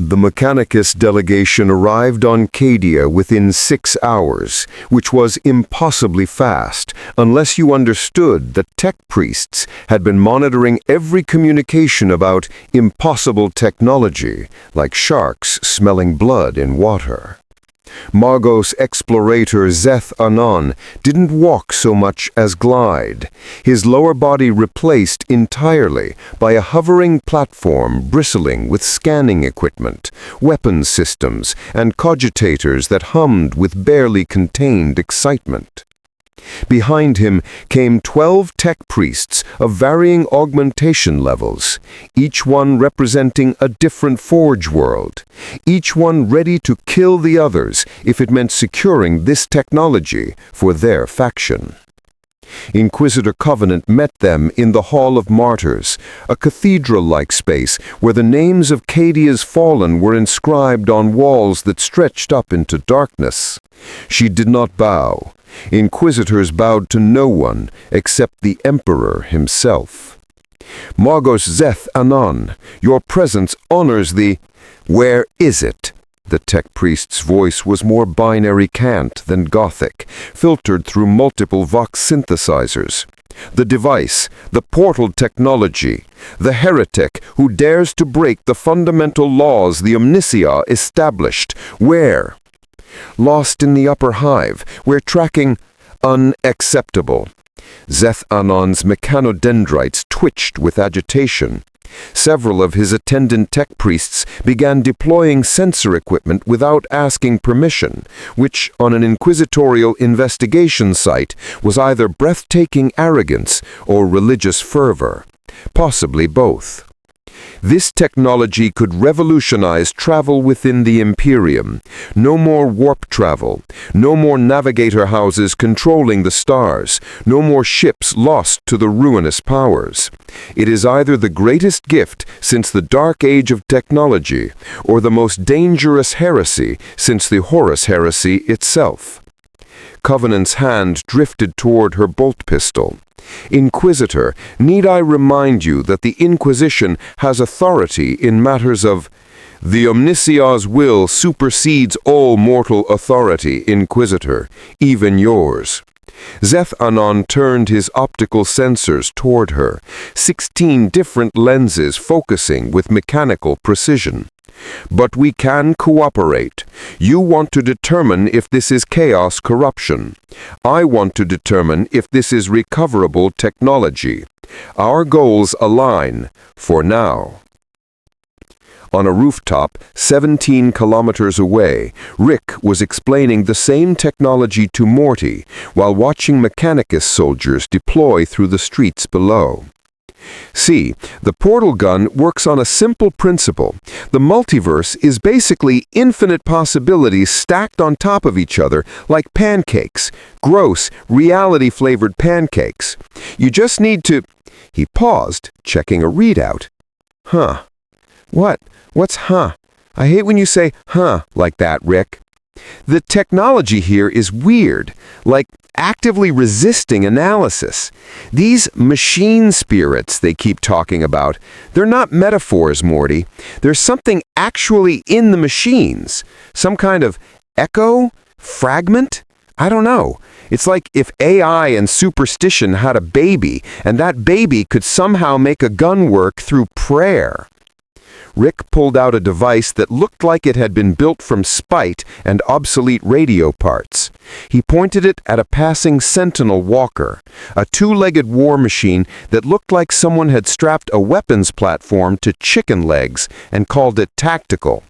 The Mechanicus delegation arrived on Cadia within 6 hours, which was impossibly fast, unless you understood that tech priests had been monitoring every communication about impossible technology, like sharks smelling blood in water. Magos explorator Zeth Anon didn't walk so much as glide, his lower body replaced entirely by a hovering platform bristling with scanning equipment, weapons systems, and cogitators that hummed with barely contained excitement. Behind him came 12 tech priests of varying augmentation levels, each one representing a different forge world, each one ready to kill the others if it meant securing this technology for their faction. Inquisitor Covenant met them in the Hall of Martyrs, a cathedral-like space where the names of Cadia's fallen were inscribed on walls that stretched up into darkness. She did not bow. Inquisitors bowed to no one except the Emperor himself. Magos Zeth Anon, your presence honors the— Where is it? The tech priest's voice was more binary cant than Gothic, filtered through multiple Vox synthesizers. The device, the portal technology, the heretic who dares to break the fundamental laws the Omnicia established. Where? Lost in the upper hive, we're tracking— Unacceptable. Zeth Anon's mechanodendrites twitched with agitation. Several of his attendant tech priests began deploying sensor equipment without asking permission, which, on an inquisitorial investigation site, was either breathtaking arrogance or religious fervor. Possibly both. This technology could revolutionize travel within the Imperium. No more warp travel, no more navigator houses controlling the stars, no more ships lost to the ruinous powers. It is either the greatest gift since the Dark Age of technology, or the most dangerous heresy since the Horus heresy itself. Covenant's hand drifted toward her bolt pistol. Inquisitor, need I remind you that the Inquisition has authority in matters of— The Omnicia's will supersedes all mortal authority, Inquisitor, even yours. Zeth Anon turned his optical sensors toward her, 16 different lenses focusing with mechanical precision. But we can cooperate. You want to determine if this is chaos corruption. I want to determine if this is recoverable technology. Our goals align, for now. On a rooftop, 17 kilometers away, Rick was explaining the same technology to Morty while watching Mechanicus soldiers deploy through the streets below. See, the portal gun works on a simple principle. The multiverse is basically infinite possibilities stacked on top of each other like pancakes, gross, reality-flavored pancakes. You just need to— He paused, checking a readout. Huh. What's huh? I hate when you say huh like that, Rick. The technology here is weird, like actively resisting analysis. These machine spirits they keep talking about, they're not metaphors, Morty. There's something actually in the machines. Some kind of echo? Fragment? I don't know. It's like if AI and superstition had a baby, and that baby could somehow make a gun work through prayer. Rick pulled out a device that looked like it had been built from spite and obsolete radio parts. He pointed it at a passing Sentinel walker, a two-legged war machine that looked like someone had strapped a weapons platform to chicken legs and called it tactical.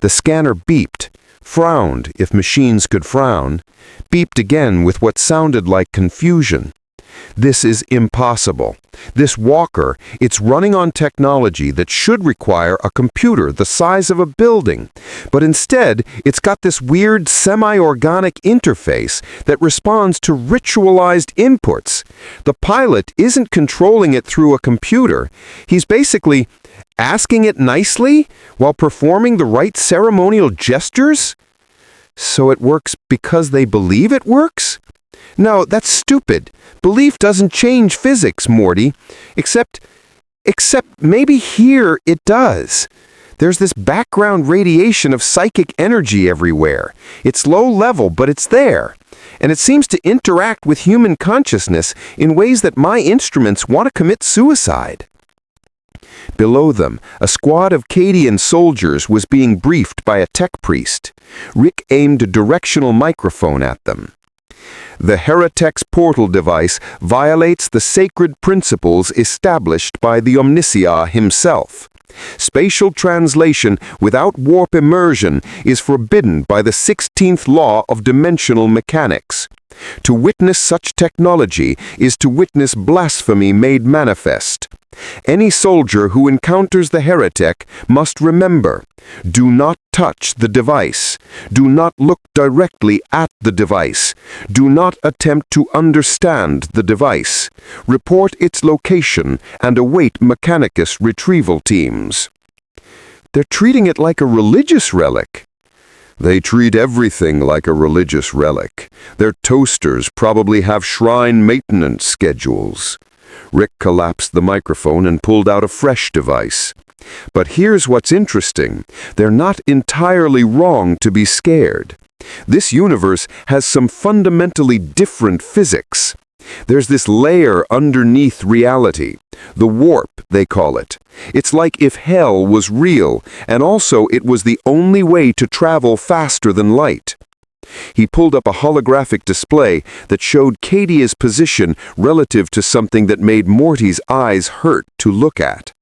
The scanner beeped, frowned if machines could frown, beeped again with what sounded like confusion. This is impossible. This walker, it's running on technology that should require a computer the size of a building, but instead it's got this weird semi-organic interface that responds to ritualized inputs. The pilot isn't controlling it through a computer. He's basically asking it nicely while performing the right ceremonial gestures? So it works because they believe it works? No, that's stupid. Belief doesn't change physics, Morty. Except maybe here it does. There's this background radiation of psychic energy everywhere. It's low level, but it's there. And it seems to interact with human consciousness in ways that my instruments want to commit suicide. Below them, a squad of Cadian soldiers was being briefed by a tech priest. Rick aimed a directional microphone at them. The Heretex portal device violates the sacred principles established by the Omnicia himself. Spatial translation without warp immersion is forbidden by the 16th law of dimensional mechanics. To witness such technology is to witness blasphemy made manifest. Any soldier who encounters the heretic must remember, do not touch the device. Do not look directly at the device. Do not attempt to understand the device. Report its location and await Mechanicus retrieval teams. They're treating it like a religious relic. They treat everything like a religious relic. Their toasters probably have shrine maintenance schedules. Rick collapsed the microphone and pulled out a fresh device. But here's what's interesting. They're not entirely wrong to be scared. This universe has some fundamentally different physics. There's this layer underneath reality. The warp, they call it. It's like if hell was real, and also it was the only way to travel faster than light. He pulled up a holographic display that showed Cadia's position relative to something that made Morty's eyes hurt to look at.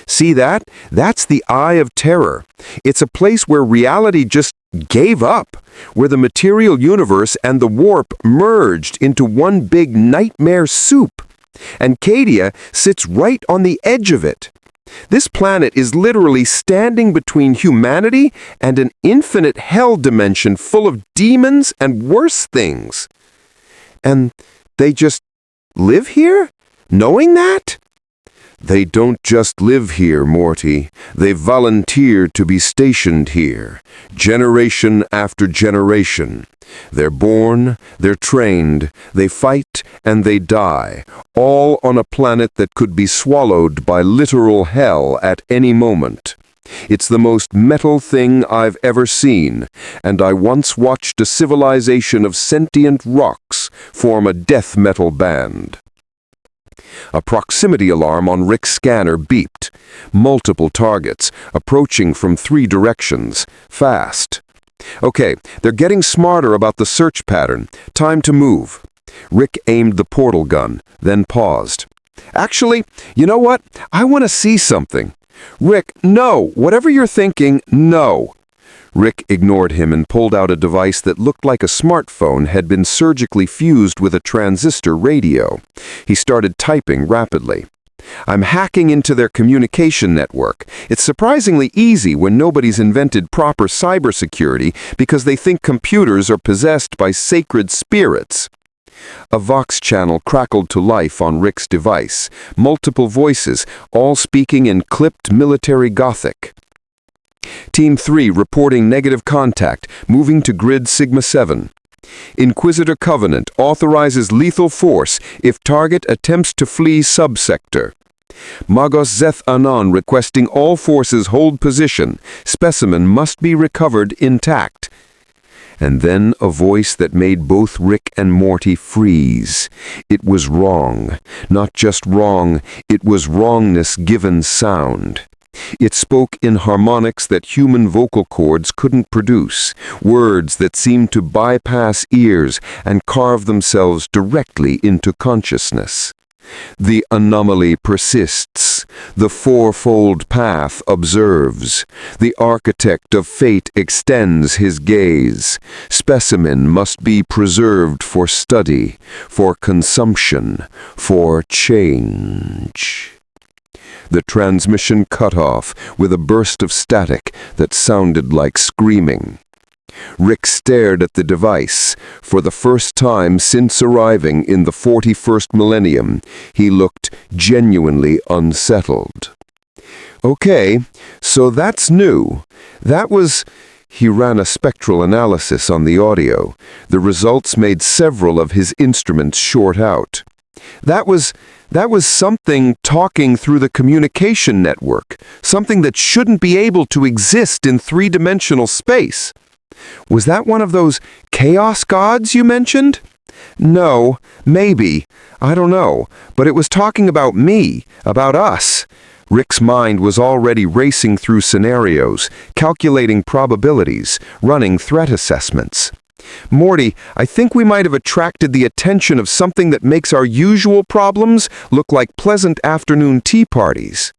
See that? That's the Eye of Terror. It's a place where reality just gave up, where the material universe and the warp merged into one big nightmare soup. And Cadia sits right on the edge of it. This planet is literally standing between humanity and an infinite hell dimension full of demons and worse things. And they just live here, knowing that? They don't just live here, Morty. They volunteer to be stationed here, generation after generation. They're born, they're trained, they fight, and they die, all on a planet that could be swallowed by literal hell at any moment. It's the most metal thing I've ever seen, and I once watched a civilization of sentient rocks form a death metal band. A proximity alarm on Rick's scanner beeped. Multiple targets, approaching from 3 directions, fast. Okay, they're getting smarter about the search pattern. Time to move. Rick aimed the portal gun, then paused. Actually, you know what? I want to see something. Rick, no! Whatever you're thinking, no! Rick ignored him and pulled out a device that looked like a smartphone had been surgically fused with a transistor radio. He started typing rapidly. I'm hacking into their communication network. It's surprisingly easy when nobody's invented proper cybersecurity because they think computers are possessed by sacred spirits. A Vox channel crackled to life on Rick's device. Multiple voices, all speaking in clipped military Gothic. Team 3 reporting negative contact, moving to grid Sigma 7. Inquisitor Covenant authorizes lethal force if target attempts to flee subsector. Magos Zeth Anon requesting all forces hold position. Specimen must be recovered intact. And then a voice that made both Rick and Morty freeze. It was wrong. Not just wrong, it was wrongness given sound. It spoke in harmonics that human vocal cords couldn't produce, words that seemed to bypass ears and carve themselves directly into consciousness. The anomaly persists. The fourfold path observes. The architect of fate extends his gaze. Specimen must be preserved for study, for consumption, for change. The transmission cut off with a burst of static that sounded like screaming. Rick stared at the device. For the first time since arriving in the 41st millennium, he looked genuinely unsettled. Okay, so that's new. That was... He ran a spectral analysis on the audio. The results made several of his instruments short out. That was something talking through the communication network, something that shouldn't be able to exist in three-dimensional space. Was that one of those chaos gods you mentioned? No, maybe. I don't know. But it was talking about me, about us. Rick's mind was already racing through scenarios, calculating probabilities, running threat assessments. Morty, I think we might have attracted the attention of something that makes our usual problems look like pleasant afternoon tea parties.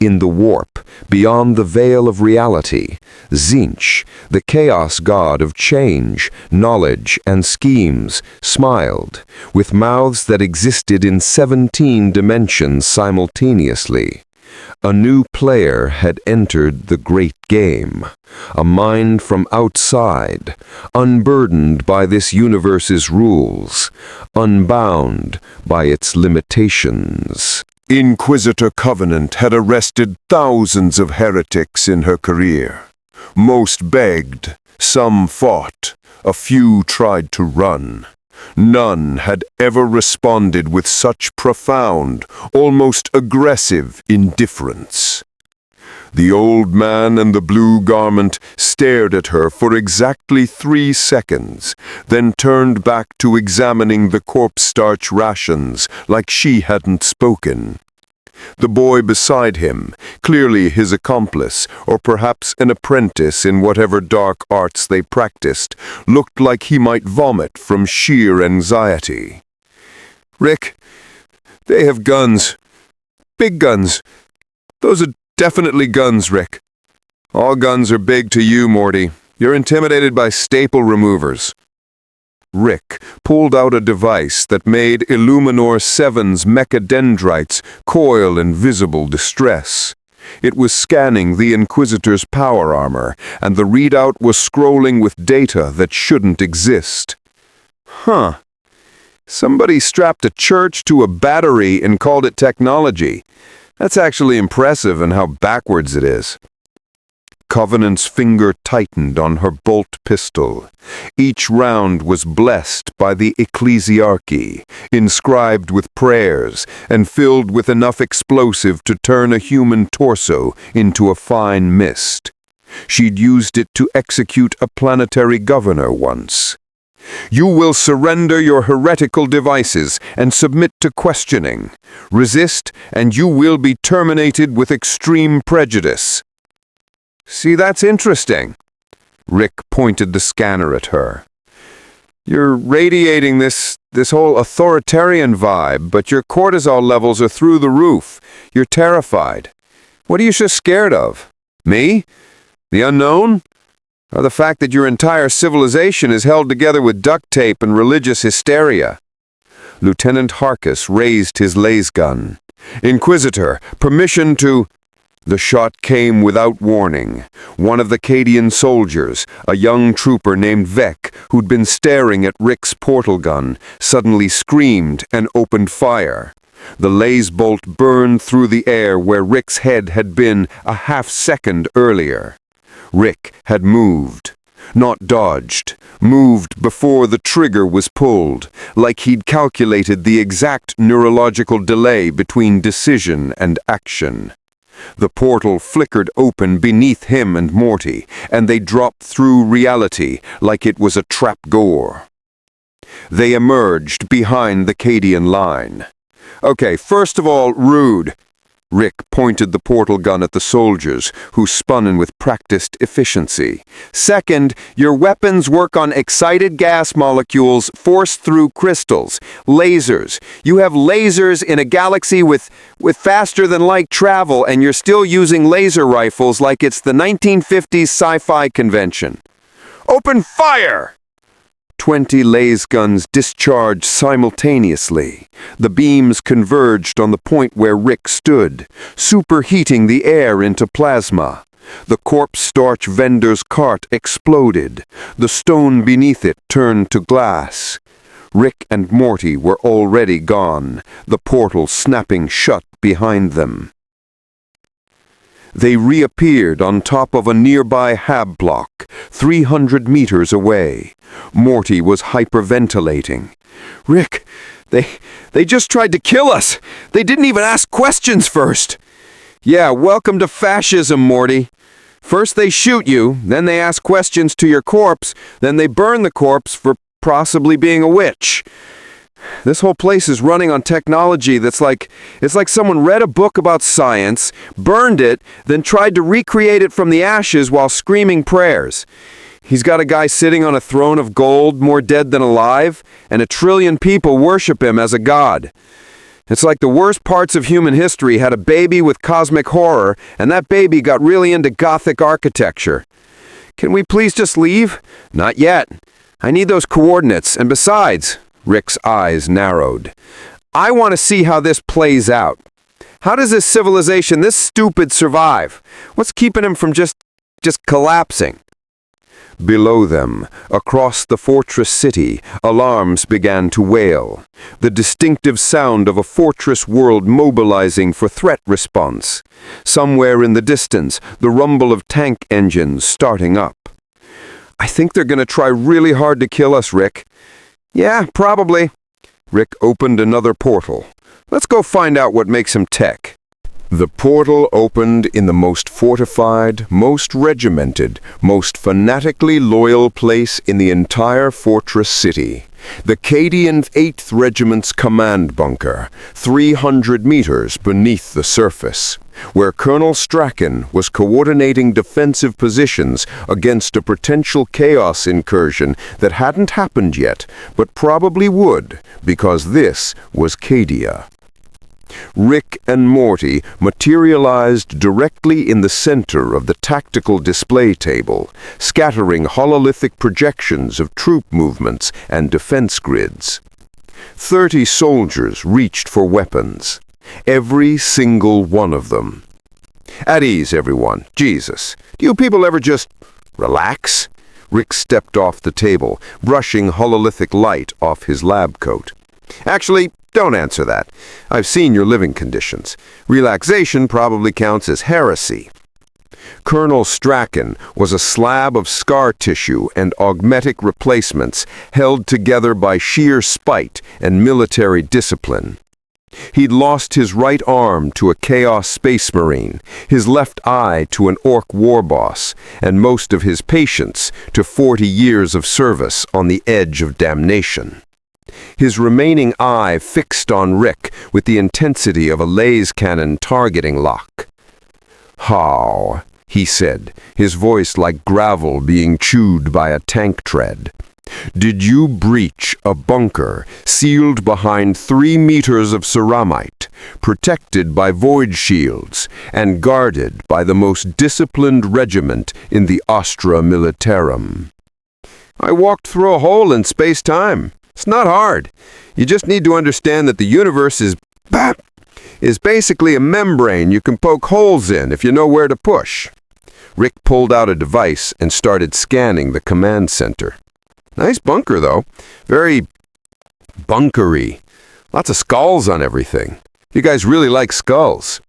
In the warp, beyond the veil of reality, Tzeentch, the chaos god of change, knowledge, and schemes, smiled, with mouths that existed in 17 dimensions simultaneously. A new player had entered the great game, a mind from outside, unburdened by this universe's rules, unbound by its limitations. Inquisitor Covenant had arrested thousands of heretics in her career. Most begged, some fought, a few tried to run. None had ever responded with such profound, almost aggressive indifference. The old man in the blue garment stared at her for exactly 3 seconds, then turned back to examining the corpse starch rations like she hadn't spoken. The boy beside him, clearly his accomplice, or perhaps an apprentice in whatever dark arts they practiced, looked like he might vomit from sheer anxiety. "Rick, they have guns. Big guns. Those are definitely guns, Rick." "All guns are big to you, Morty. You're intimidated by staple removers." Rick pulled out a device that made Illuminor 7's mechadendrites coil in visible distress. It was scanning the Inquisitor's power armor, and the readout was scrolling with data that shouldn't exist. Huh. Somebody strapped a church to a battery and called it technology. That's actually impressive in how backwards it is. Covenant's finger tightened on her bolt pistol. Each round was blessed by the ecclesiarchy, inscribed with prayers, and filled with enough explosive to turn a human torso into a fine mist. She'd used it to execute a planetary governor once. "You will surrender your heretical devices and submit to questioning. Resist, and you will be terminated with extreme prejudice." "See, that's interesting." Rick pointed the scanner at her. "You're radiating this whole authoritarian vibe, but your cortisol levels are through the roof. You're terrified. What are you so scared of? Me? The unknown? Or the fact that your entire civilization is held together with duct tape and religious hysteria?" Lieutenant Harkis raised his laser gun. "Inquisitor, permission to—" The shot came without warning. One of the Cadian soldiers, a young trooper named Vec, who'd been staring at Rick's portal gun, suddenly screamed and opened fire. The laser bolt burned through the air where Rick's head had been a half-second earlier. Rick had moved. Not dodged. Moved before the trigger was pulled, like he'd calculated the exact neurological delay between decision and action. The portal flickered open beneath him and Morty, and they dropped through reality like it was a trapdoor. They emerged behind the Cadian line. "Okay, first of all, rude." Rick pointed the portal gun at the soldiers, who spun in with practiced efficiency. "Second, your weapons work on excited gas molecules forced through crystals. Lasers. You have lasers in a galaxy with faster-than-light travel, and you're still using laser rifles like it's the 1950s sci-fi convention." "Open fire!" 20 laser guns discharged simultaneously. The beams converged on the point where Rick stood, superheating the air into plasma. The corpse starch vendor's cart exploded. The stone beneath it turned to glass. Rick and Morty were already gone, the portal snapping shut behind them. They reappeared on top of a nearby hab block, 300 meters away. Morty was hyperventilating. "Rick, They just tried to kill us. They didn't even ask questions first. Yeah, welcome to fascism, Morty. First they shoot you, then they ask questions to your corpse, then they burn the corpse for possibly being a witch. This whole place is running on technology it's like someone read a book about science, burned it, then tried to recreate it from the ashes while screaming prayers. He's got a guy sitting on a throne of gold, more dead than alive, and 1 trillion people worship him as a god. It's like the worst parts of human history had a baby with cosmic horror, and that baby got really into Gothic architecture. Can we please just leave? Not yet. I need those coordinates, and besides, Rick's eyes narrowed, I want to see how this plays out. How does this civilization, this stupid, survive? What's keeping him from just collapsing? Below them, across the fortress city, alarms began to wail, the distinctive sound of a fortress world mobilizing for threat response. Somewhere in the distance, the rumble of tank engines starting up. I think they're going to try really hard to kill us, Rick. Yeah, probably. Rick opened another portal. Let's go find out what makes him tech. The portal opened in the most fortified, most regimented, most fanatically loyal place in the entire fortress city. The Cadian 8th Regiment's command bunker, 300 meters beneath the surface, where Colonel Strachan was coordinating defensive positions against a potential chaos incursion that hadn't happened yet, but probably would, because this was Cadia. Rick and Morty materialized directly in the center of the tactical display table, scattering hololithic projections of troop movements and defense grids. 30 soldiers reached for weapons, every single one of them. At ease, everyone. Jesus, do you people ever just relax? Rick stepped off the table, brushing hololithic light off his lab coat. Actually, don't answer that. I've seen your living conditions. Relaxation probably counts as heresy. Colonel Strachan was a slab of scar tissue and augmetic replacements held together by sheer spite and military discipline. He'd lost his right arm to a Chaos Space Marine, his left eye to an Orc war boss, and most of his patience to 40 years of service on the edge of damnation. His remaining eye fixed on Rick with the intensity of a laser cannon targeting lock. "How?" he said, his voice like gravel being chewed by a tank tread. "Did you breach a bunker sealed behind 3 meters of ceramite, protected by void shields, and guarded by the most disciplined regiment in the Astra Militarum?" "I walked through a hole in space-time. It's not hard. You just need to understand that the universe is basically a membrane you can poke holes in if you know where to push." Rick pulled out a device and started scanning the command center. Nice bunker, though. Very bunkery. Lots of skulls on everything. You guys really like skulls.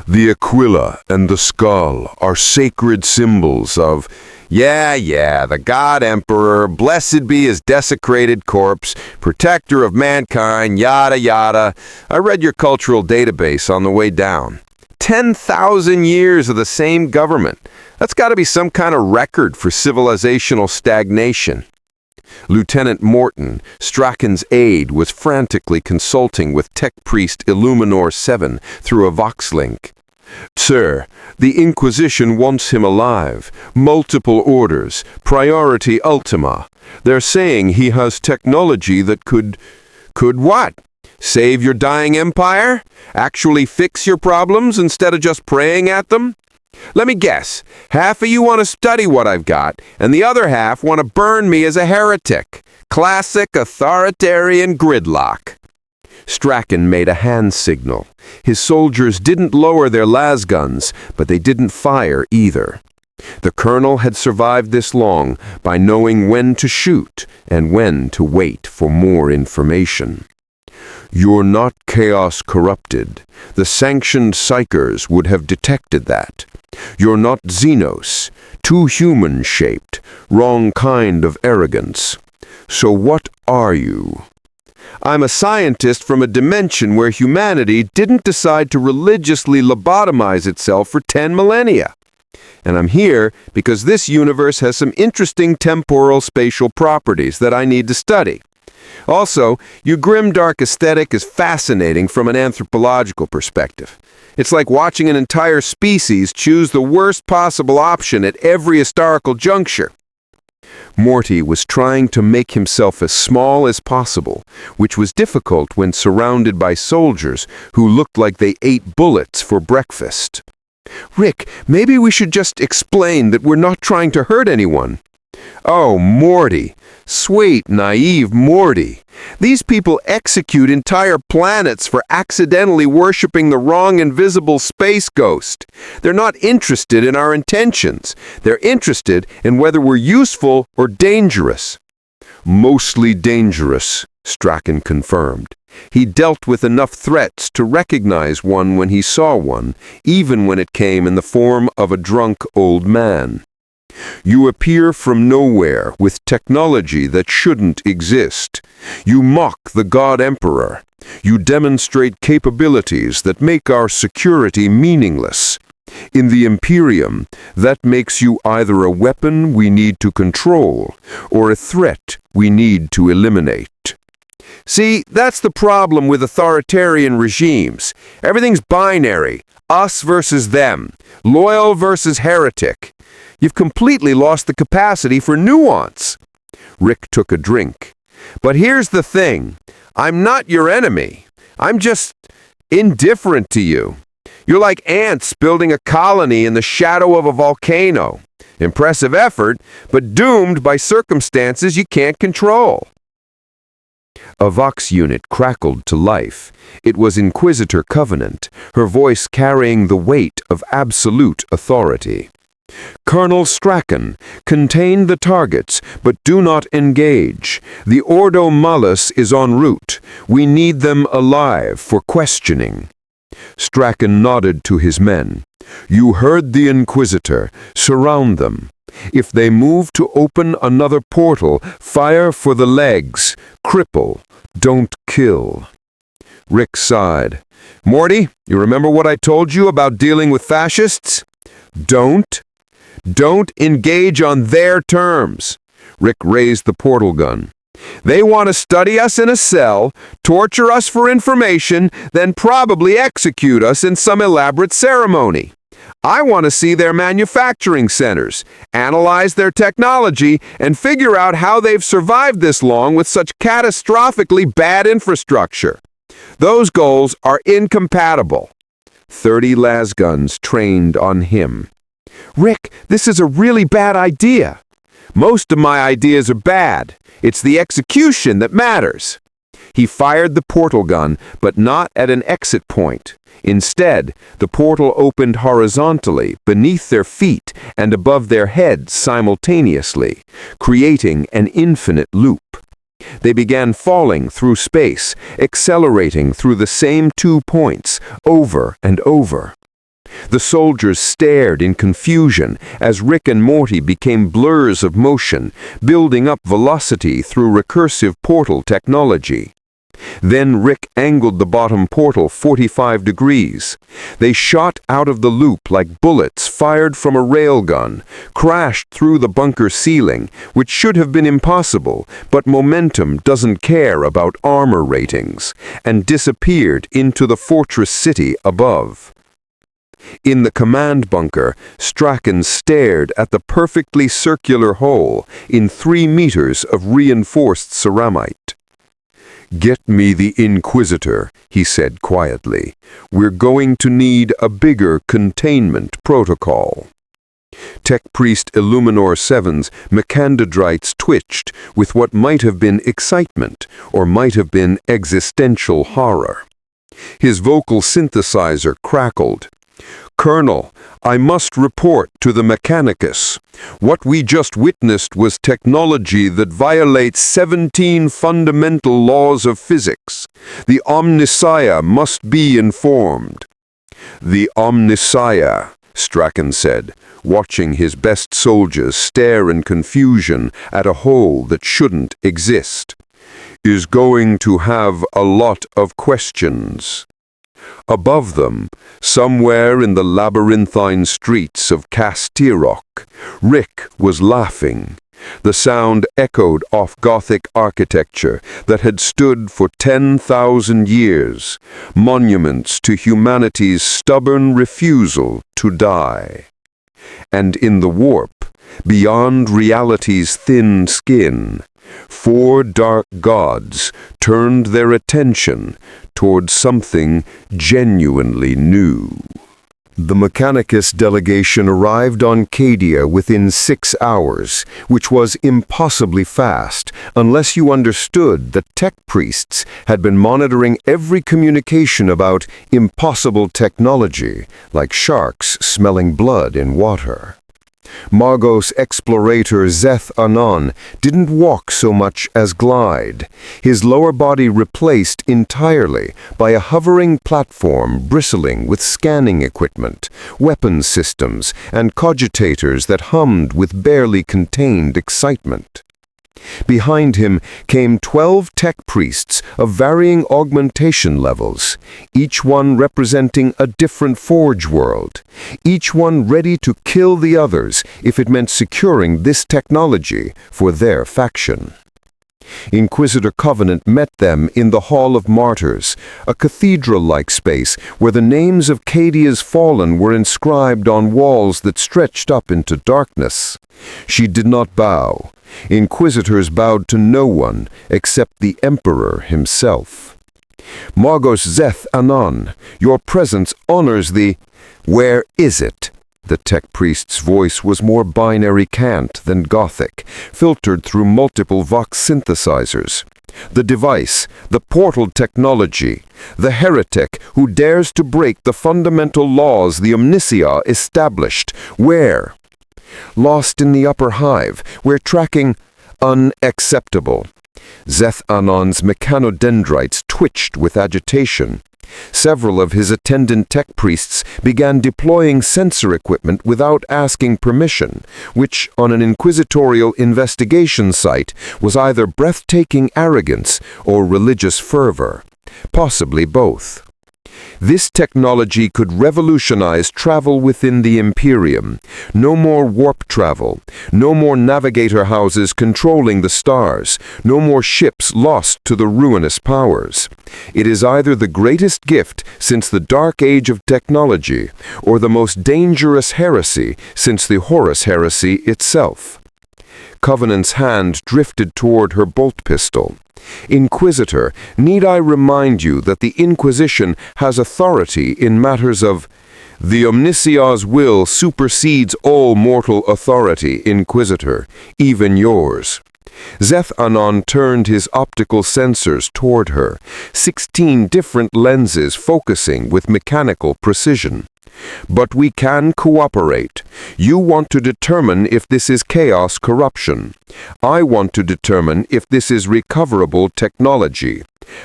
"The Aquila and the skull are sacred symbols of..." Yeah, the God Emperor, blessed be his desecrated corpse, protector of mankind, yada yada. I read your cultural database on the way down. 10,000 years of the same government. That's got to be some kind of record for civilizational stagnation. Lieutenant Morton, Strachan's aide, was frantically consulting with tech priest Illuminor 7 through a Vox-link. "Sir, the Inquisition wants him alive. Multiple orders. Priority ultima. They're saying he has technology that could what? Save your dying empire? Actually fix your problems instead of just praying at them? Let me guess. Half of you want to study what I've got, and the other half want to burn me as a heretic. Classic authoritarian gridlock." Strachan made a hand signal. His soldiers didn't lower their lasguns, but they didn't fire either. The colonel had survived this long by knowing when to shoot and when to wait for more information. "You're not chaos corrupted. The sanctioned psychers would have detected that. You're not Xenos, too human-shaped, wrong kind of arrogance. So what are you?" I'm a scientist from a dimension where humanity didn't decide to religiously lobotomize itself for 10 millennia. And I'm here because this universe has some interesting temporal spatial properties that I need to study. Also, your grimdark aesthetic is fascinating from an anthropological perspective. It's like watching an entire species choose the worst possible option at every historical juncture. Morty was trying to make himself as small as possible, which was difficult when surrounded by soldiers who looked like they ate bullets for breakfast. Rick, maybe we should just explain that we're not trying to hurt anyone. Oh, Morty. Sweet, naive Morty. These people execute entire planets for accidentally worshipping the wrong invisible space ghost. They're not interested in our intentions. They're interested in whether we're useful or dangerous. Mostly dangerous, Strachan confirmed. He dealt with enough threats to recognize one when he saw one, even when it came in the form of a drunk old man. You appear from nowhere with technology that shouldn't exist. You mock the God Emperor. You demonstrate capabilities that make our security meaningless. In the Imperium, that makes you either a weapon we need to control or a threat we need to eliminate. See, that's the problem with authoritarian regimes. Everything's binary, us versus them, loyal versus heretic. You've completely lost the capacity for nuance. Rick took a drink. But here's the thing. I'm not your enemy. I'm just indifferent to you. You're like ants building a colony in the shadow of a volcano. Impressive effort, but doomed by circumstances you can't control. A Vox unit crackled to life. It was Inquisitor Covenant, her voice carrying the weight of absolute authority. Colonel Strachan, contain the targets, but do not engage. The Ordo Malus is en route. We need them alive for questioning. Strachan nodded to his men. You heard the Inquisitor. Surround them. If they move to open another portal, fire for the legs. Cripple. Don't kill. Rick sighed. Morty, you remember what I told you about dealing with fascists? Don't engage on their terms. Rick raised the portal gun. They want to study us in a cell, torture us for information, then probably execute us in some elaborate ceremony. I want to see their manufacturing centers, analyze their technology, and figure out how they've survived this long with such catastrophically bad infrastructure. Those goals are incompatible. 30 lasguns trained on him. Rick, this is a really bad idea. Most of my ideas are bad. It's the execution that matters. He fired the portal gun, but not at an exit point. Instead, the portal opened horizontally, beneath their feet and above their heads simultaneously, creating an infinite loop. They began falling through space, accelerating through the same 2 points, over and over. The soldiers stared in confusion as Rick and Morty became blurs of motion, building up velocity through recursive portal technology. Then Rick angled the bottom portal 45 degrees. They shot out of the loop like bullets fired from a railgun, crashed through the bunker ceiling, which should have been impossible, but momentum doesn't care about armor ratings, and disappeared into the fortress city above. In the command bunker, Strachan stared at the perfectly circular hole in 3 meters of reinforced ceramite. Get me the Inquisitor, he said quietly. We're going to need a bigger containment protocol. Tech Priest Illuminor 7's mechanohydrites twitched with what might have been excitement or might have been existential horror. His vocal synthesizer crackled. Colonel, I must report to the Mechanicus. What we just witnessed was technology that violates 17 fundamental laws of physics. The Omnissiah must be informed. The Omnissiah, Strachan said, watching his best soldiers stare in confusion at a hole that shouldn't exist. is going to have a lot of questions. Above them, somewhere in the labyrinthine streets of Castirok, Rick was laughing. The sound echoed off Gothic architecture that had stood for 10,000 years, monuments to humanity's stubborn refusal to die. And in the warp, beyond reality's thin skin, 4 dark gods turned their attention toward something genuinely new. The Mechanicus delegation arrived on Cadia within 6 hours, which was impossibly fast, unless you understood that tech priests had been monitoring every communication about impossible technology, like sharks smelling blood in water. Margos explorator Zeth Anon didn't walk so much as glide, his lower body replaced entirely by a hovering platform bristling with scanning equipment, weapons systems, and cogitators that hummed with barely contained excitement. Behind him came 12 tech priests of varying augmentation levels, each one representing a different forge world, each one ready to kill the others if it meant securing this technology for their faction. Inquisitor Covenant met them in the Hall of Martyrs, a cathedral-like space where the names of Cadia's fallen were inscribed on walls that stretched up into darkness. She did not bow. Inquisitors bowed to no one except the Emperor himself. Margos Zeth Anon, your presence honors the— Where is it? The tech priest's voice was more binary cant than Gothic, filtered through multiple Vox synthesizers. The device, the portal technology, the heretic who dares to break the fundamental laws the Omnicia established. Where? Lost in the upper hive, where tracking— Unacceptable. Zeth Anon's mechanodendrites twitched with agitation. Several of his attendant tech priests began deploying sensor equipment without asking permission, which, on an inquisitorial investigation site, was either breathtaking arrogance or religious fervor, possibly both. This technology could revolutionize travel within the Imperium. No more warp travel, no more navigator houses controlling the stars, no more ships lost to the ruinous powers. It is either the greatest gift since the Dark Age of technology, or the most dangerous heresy since the Horus heresy itself. Covenant's hand drifted toward her bolt pistol. Inquisitor, need I remind you that the Inquisition has authority in matters of— The Omnicia's will supersedes all mortal authority, Inquisitor, even yours. Zeth Anon turned his optical sensors toward her, 16 different lenses focusing with mechanical precision. But we can cooperate. You want to determine if this is chaos corruption. I want to determine if this is recoverable technology.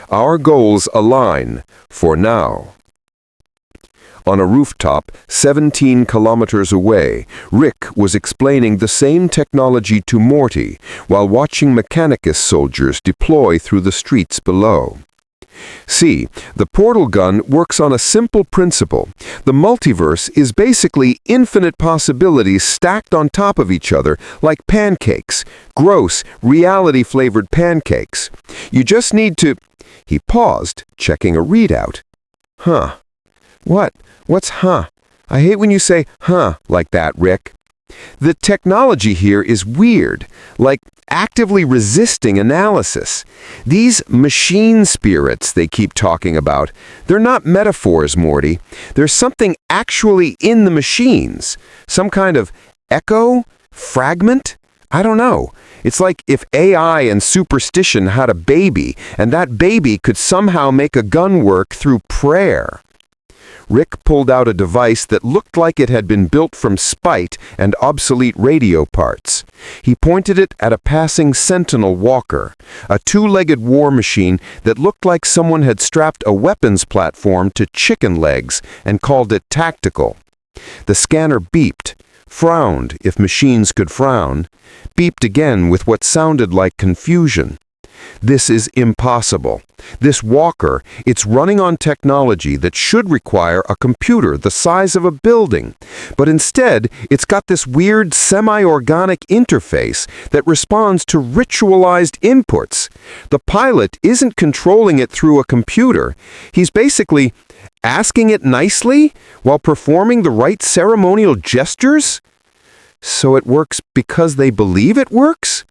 Our goals align, for now. On a rooftop, 17 kilometers away, Rick was explaining the same technology to Morty while watching Mechanicus soldiers deploy through the streets below. See, the portal gun works on a simple principle. The multiverse is basically infinite possibilities stacked on top of each other like pancakes, gross, reality-flavored pancakes. You just need to— He paused, checking a readout. Huh. What's huh? I hate when you say huh like that, Rick. The technology here is weird, like actively resisting analysis. These machine spirits they keep talking about, they're not metaphors, Morty. There's something actually in the machines. Some kind of echo? Fragment? I don't know. It's like if AI and superstition had a baby, and that baby could somehow make a gun work through prayer. Rick pulled out a device that looked like it had been built from spite and obsolete radio parts. He pointed it at a passing Sentinel walker, a two-legged war machine that looked like someone had strapped a weapons platform to chicken legs and called it tactical. The scanner beeped, frowned if machines could frown, beeped again with what sounded like confusion. This is impossible. This walker, it's running on technology that should require a computer the size of a building. But instead, it's got this weird semi-organic interface that responds to ritualized inputs. The pilot isn't controlling it through a computer. He's basically asking it nicely while performing the right ceremonial gestures? So it works because they believe it works?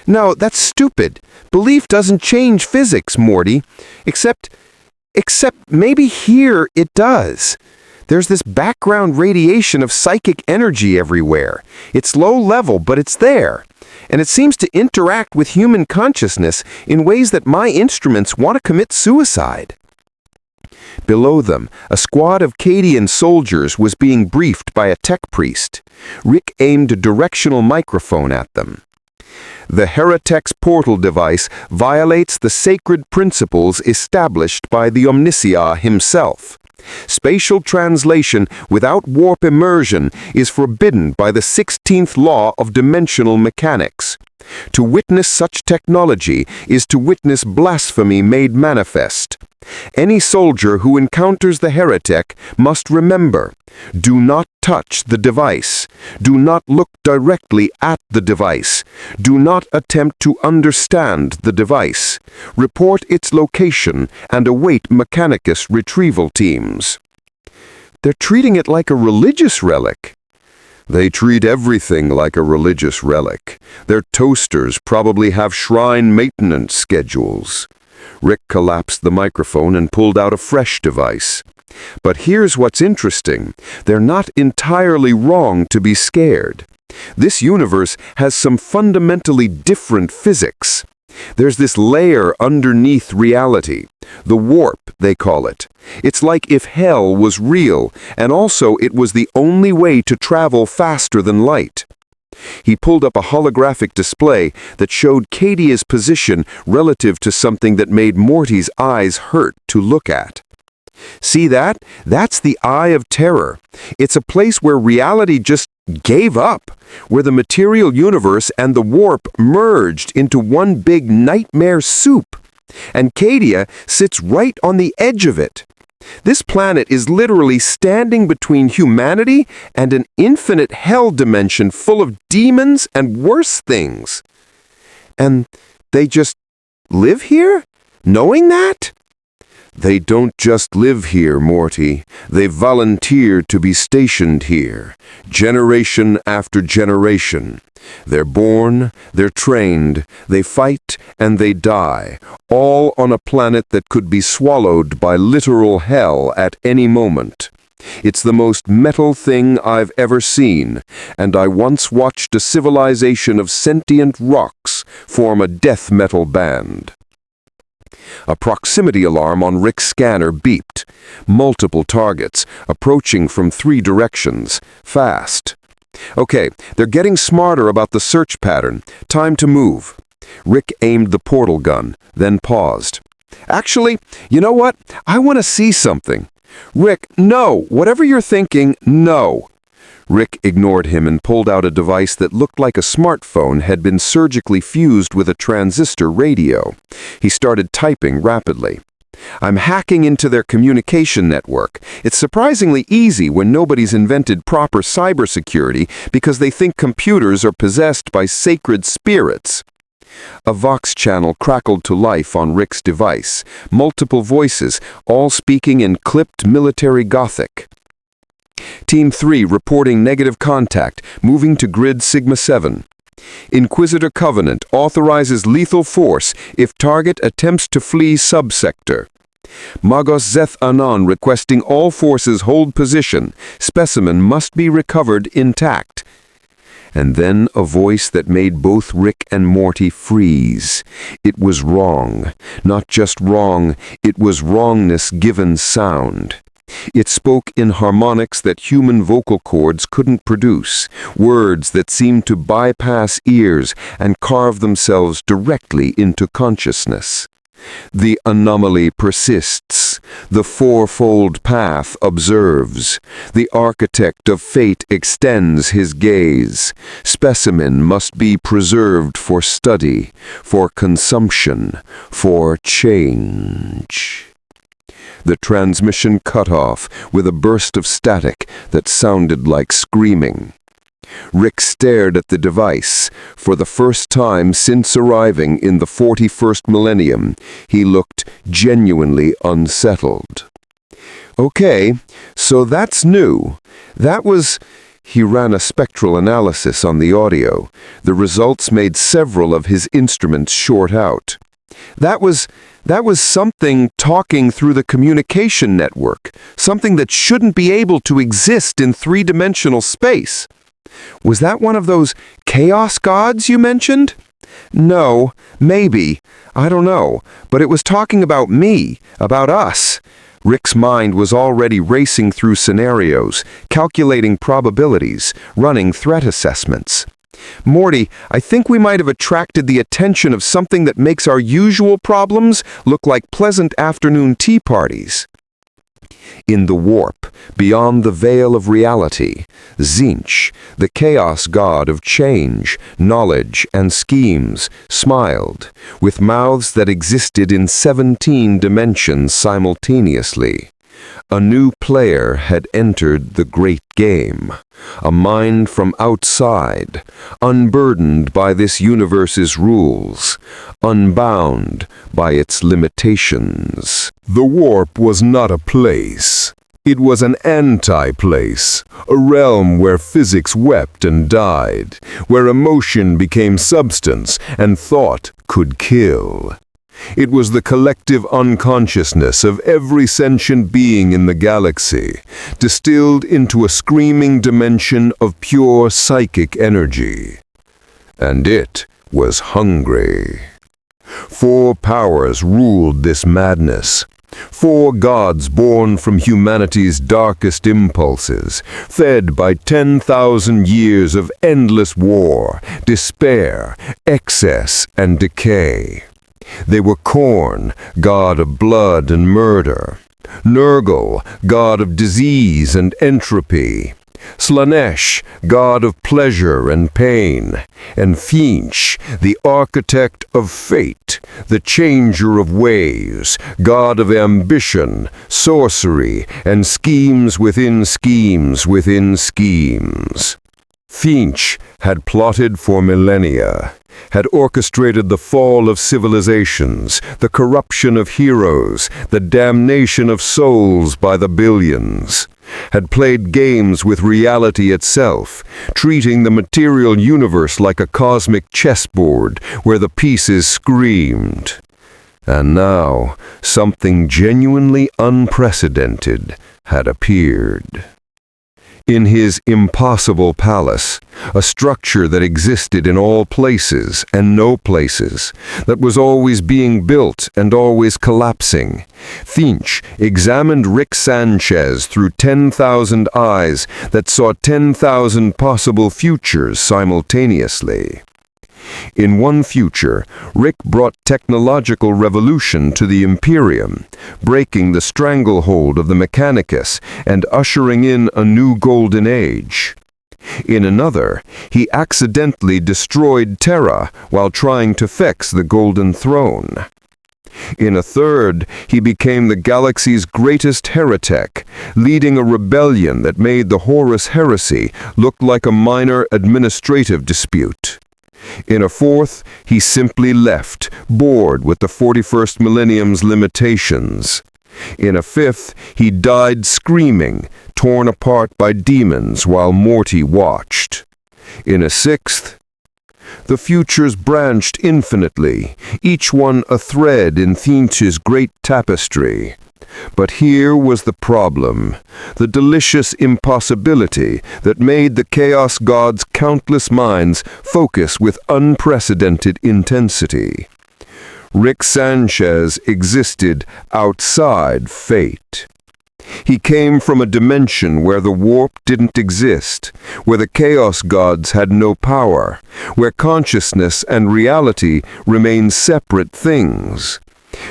No, that's stupid. Belief doesn't change physics, Morty. Except maybe here it does. There's this background radiation of psychic energy everywhere. It's low level, but it's there. And it seems to interact with human consciousness in ways that my instruments want to commit suicide. Below them, a squad of Cadian soldiers was being briefed by a tech priest. Rick aimed a directional microphone at them. The Heretex portal device violates the sacred principles established by the Omnicia himself. Spatial translation without warp immersion is forbidden by the 16th law of dimensional mechanics. To witness such technology is to witness blasphemy made manifest. Any soldier who encounters the heretic must remember, do not touch the device. Do not look directly at the device. Do not attempt to understand the device. Report its location and await Mechanicus retrieval teams. They're treating it like a religious relic. They treat everything like a religious relic. Their toasters probably have shrine maintenance schedules. Rick collapsed the microphone and pulled out a fresh device. But here's what's interesting. They're not entirely wrong to be scared. This universe has some fundamentally different physics. There's this layer underneath reality. The warp, they call it. It's like if hell was real, and also it was the only way to travel faster than light. He pulled up a holographic display that showed Cadia's position relative to something that made Morty's eyes hurt to look at. See that? That's the Eye of Terror. It's a place where reality just gave up, where the material universe and the warp merged into one big nightmare soup. And Cadia sits right on the edge of it. This planet is literally standing between humanity and an infinite hell dimension full of demons and worse things. And they just live here, knowing that? They don't just live here, Morty. They volunteered to be stationed here, generation after generation. They're born, they're trained, they fight, and they die, all on a planet that could be swallowed by literal hell at any moment. It's the most metal thing I've ever seen, and I once watched a civilization of sentient rocks form a death metal band. A proximity alarm on Rick's scanner beeped. Multiple targets, approaching from 3 directions, fast. Okay, they're getting smarter about the search pattern. Time to move. Rick aimed the portal gun, then paused. Actually, you know what? I want to see something. Rick, no! Whatever you're thinking, no! Rick ignored him and pulled out a device that looked like a smartphone had been surgically fused with a transistor radio. He started typing rapidly. I'm hacking into their communication network. It's surprisingly easy when nobody's invented proper cybersecurity because they think computers are possessed by sacred spirits. A Vox channel crackled to life on Rick's device. Multiple voices, all speaking in clipped military Gothic. Team 3 reporting negative contact, moving to grid Sigma 7. Inquisitor Covenant authorizes lethal force if target attempts to flee subsector. Magos Zeth Anon requesting all forces hold position. Specimen must be recovered intact. And then a voice that made both Rick and Morty freeze. It was wrong. Not just wrong, it was wrongness given sound. It spoke in harmonics that human vocal cords couldn't produce, words that seemed to bypass ears and carve themselves directly into consciousness. The anomaly persists. The fourfold path observes. The architect of fate extends his gaze. Specimen must be preserved for study, for consumption, for change. The transmission cut off with a burst of static that sounded like screaming. Rick stared at the device. For the first time since arriving in the 41st millennium, he looked genuinely unsettled. Okay, so that's new. That was... He ran a spectral analysis on the audio. The results made several of his instruments short out. That was something talking through the communication network, something that shouldn't be able to exist in three-dimensional space. Was that one of those chaos gods you mentioned? No, maybe. I don't know. But it was talking about me, about us. Rick's mind was already racing through scenarios, calculating probabilities, running threat assessments. Morty, I think we might have attracted the attention of something that makes our usual problems look like pleasant afternoon tea parties. In the warp, beyond the veil of reality, Tzeentch, the chaos god of change, knowledge, and schemes, smiled, with mouths that existed in 17 dimensions simultaneously. A new player had entered the great game, a mind from outside, unburdened by this universe's rules, unbound by its limitations. The warp was not a place. It was an anti-place, a realm where physics wept and died, where emotion became substance and thought could kill. It was the collective unconsciousness of every sentient being in the galaxy, distilled into a screaming dimension of pure psychic energy. And it was hungry. 4 powers ruled this madness. 4 gods born from humanity's darkest impulses, fed by 10,000 years of endless war, despair, excess, and decay. They were Khorne, god of blood and murder; Nurgle, god of disease and entropy; Slaanesh, god of pleasure and pain; and Tzeentch, the architect of fate, the changer of ways, god of ambition, sorcery, and schemes within schemes within schemes. Tzeentch had plotted for millennia, had orchestrated the fall of civilizations, the corruption of heroes, the damnation of souls by the billions, had played games with reality itself, treating the material universe like a cosmic chessboard where the pieces screamed. And now, something genuinely unprecedented had appeared. In his impossible palace, a structure that existed in all places and no places, that was always being built and always collapsing, Tzeentch examined Rick Sanchez through 10,000 eyes that saw 10,000 possible futures simultaneously. In one future, Rick brought technological revolution to the Imperium, breaking the stranglehold of the Mechanicus and ushering in a new golden age. In another, he accidentally destroyed Terra while trying to fix the Golden Throne. In a third, he became the galaxy's greatest heretic, leading a rebellion that made the Horus Heresy look like a minor administrative dispute. In a fourth, he simply left, bored with the 41st millennium's limitations. In a fifth, he died screaming, torn apart by demons while Morty watched. In a sixth, the futures branched infinitely, each one a thread in Tzeentch's great tapestry. But here was the problem, the delicious impossibility that made the Chaos God's countless minds focus with unprecedented intensity. Rick Sanchez existed outside fate. He came from a dimension where the warp didn't exist, where the Chaos Gods had no power, where consciousness and reality remained separate things.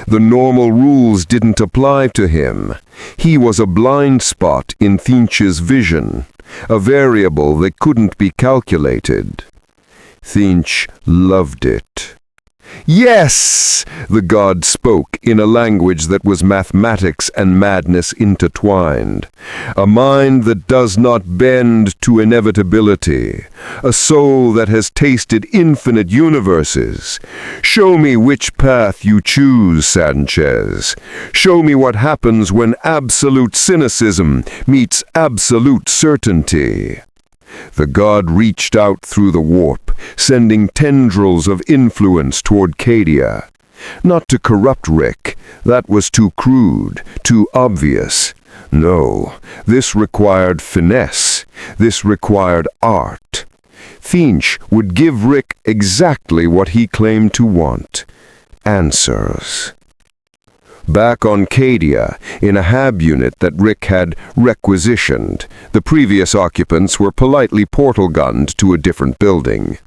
The normal rules didn't apply to him. He was a blind spot in Finch's vision, a variable that couldn't be calculated. Finch loved it. "Yes!" the god spoke in a language that was mathematics and madness intertwined. "A mind that does not bend to inevitability. A soul that has tasted infinite universes. Show me which path you choose, Sanchez. Show me what happens when absolute cynicism meets absolute certainty." The god reached out through the warp, sending tendrils of influence toward Cadia. Not to corrupt Rick, that was too crude, too obvious. No, this required finesse. This required art. Finch would give Rick exactly what he claimed to want. Answers. Back on Cadia, in a hab unit that Rick had requisitioned, the previous occupants were politely portal-gunned to a different building.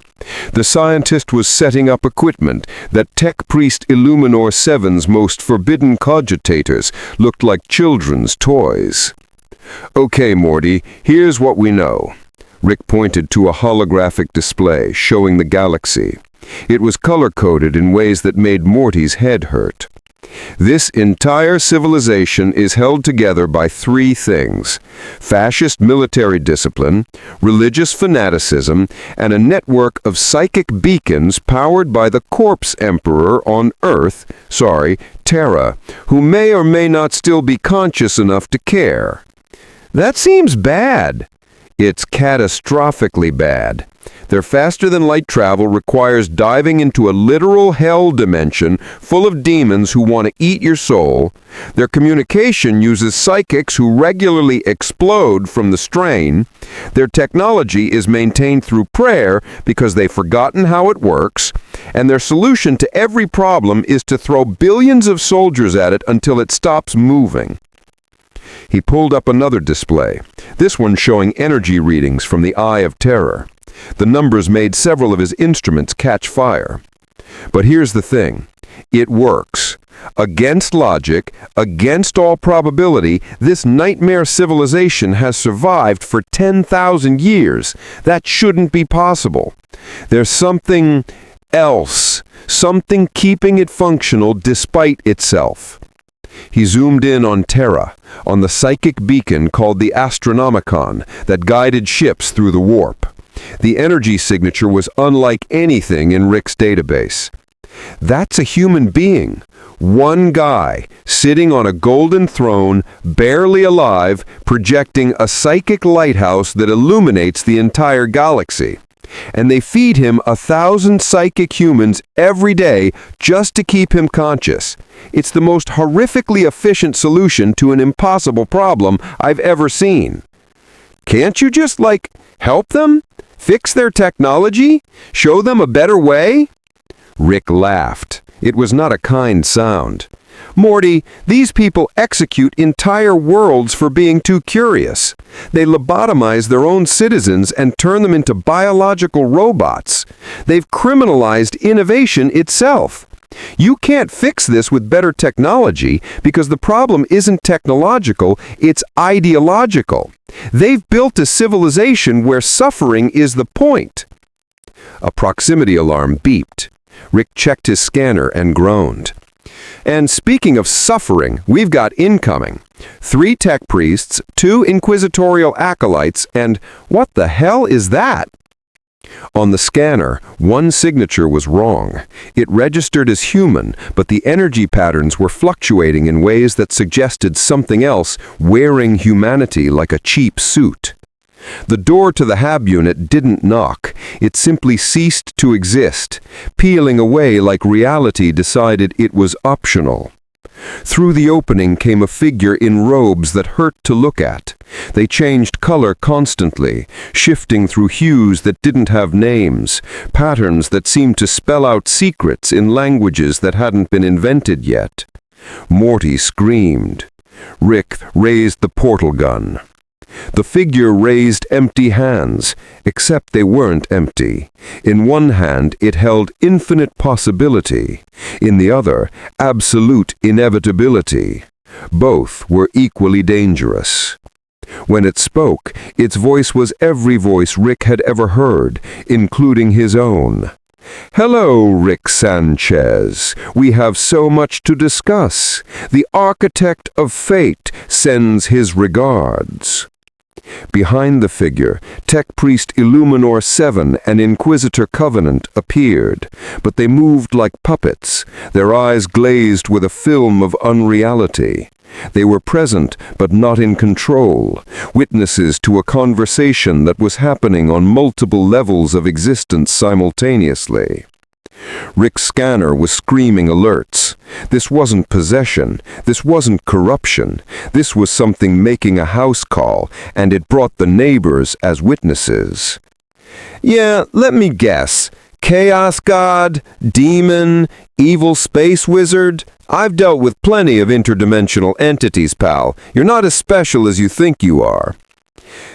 The scientist was setting up equipment that Tech Priest Illuminor 7's most forbidden cogitators looked like children's toys. "Okay, Morty, here's what we know." Rick pointed to a holographic display showing the galaxy. It was color-coded in ways that made Morty's head hurt. "This entire civilization is held together by three things: fascist military discipline, religious fanaticism, and a network of psychic beacons powered by the Corpse Emperor on Earth, Terra, who may or may not still be conscious enough to care." That seems bad. It's catastrophically bad. Their faster-than-light travel requires diving into a literal hell dimension full of demons who want to eat your soul. Their communication uses psychics who regularly explode from the strain. Their technology is maintained through prayer because they've forgotten how it works. And their solution to every problem is to throw billions of soldiers at it until it stops moving. He pulled up another display, this one showing energy readings from the Eye of Terror. The numbers made several of his instruments catch fire. But here's the thing. It works. Against logic, against all probability, this nightmare civilization has survived for 10,000 years. That shouldn't be possible. There's something else, something keeping it functional despite itself. He zoomed in on Terra, on the psychic beacon called the Astronomicon that guided ships through the warp. The energy signature was unlike anything in Rick's database. That's a human being. One guy, sitting on a golden throne, barely alive, projecting a psychic lighthouse that illuminates the entire galaxy. And they feed him 1,000 psychic humans every day just to keep him conscious. It's the most horrifically efficient solution to an impossible problem I've ever seen. Can't you just, help them? Fix their technology? Show them a better way? Rick laughed. It was not a kind sound. "Morty, these people execute entire worlds for being too curious. They lobotomize their own citizens and turn them into biological robots. They've criminalized innovation itself. You can't fix this with better technology because the problem isn't technological, it's ideological. They've built a civilization where suffering is the point." A proximity alarm beeped. Rick checked his scanner and groaned. "And speaking of suffering, we've got incoming. 3 tech priests, 2 inquisitorial acolytes, and what the hell is that?" On the scanner, one signature was wrong. It registered as human, but the energy patterns were fluctuating in ways that suggested something else wearing humanity like a cheap suit. The door to the hab unit didn't knock. It simply ceased to exist, peeling away like reality decided it was optional. Through the opening came a figure in robes that hurt to look at. They changed color constantly, shifting through hues that didn't have names, patterns that seemed to spell out secrets in languages that hadn't been invented yet. Morty screamed. Rick raised the portal gun. The figure raised empty hands, except they weren't empty. In one hand it held infinite possibility, in the other absolute inevitability. Both were equally dangerous. When it spoke, its voice was every voice Rick had ever heard, including his own. "Hello, Rick Sanchez. We have so much to discuss. The architect of fate sends his regards." Behind the figure, Tech Priest Illuminor 7 and Inquisitor Covenant appeared, but they moved like puppets, their eyes glazed with a film of unreality. They were present, but not in control, witnesses to a conversation that was happening on multiple levels of existence simultaneously. Rick's scanner was screaming alerts. This wasn't possession. This wasn't corruption. This was something making a house call, and it brought the neighbors as witnesses. "Yeah, let me guess. Chaos God, demon, evil space wizard? I've dealt with plenty of interdimensional entities, pal. You're not as special as you think you are."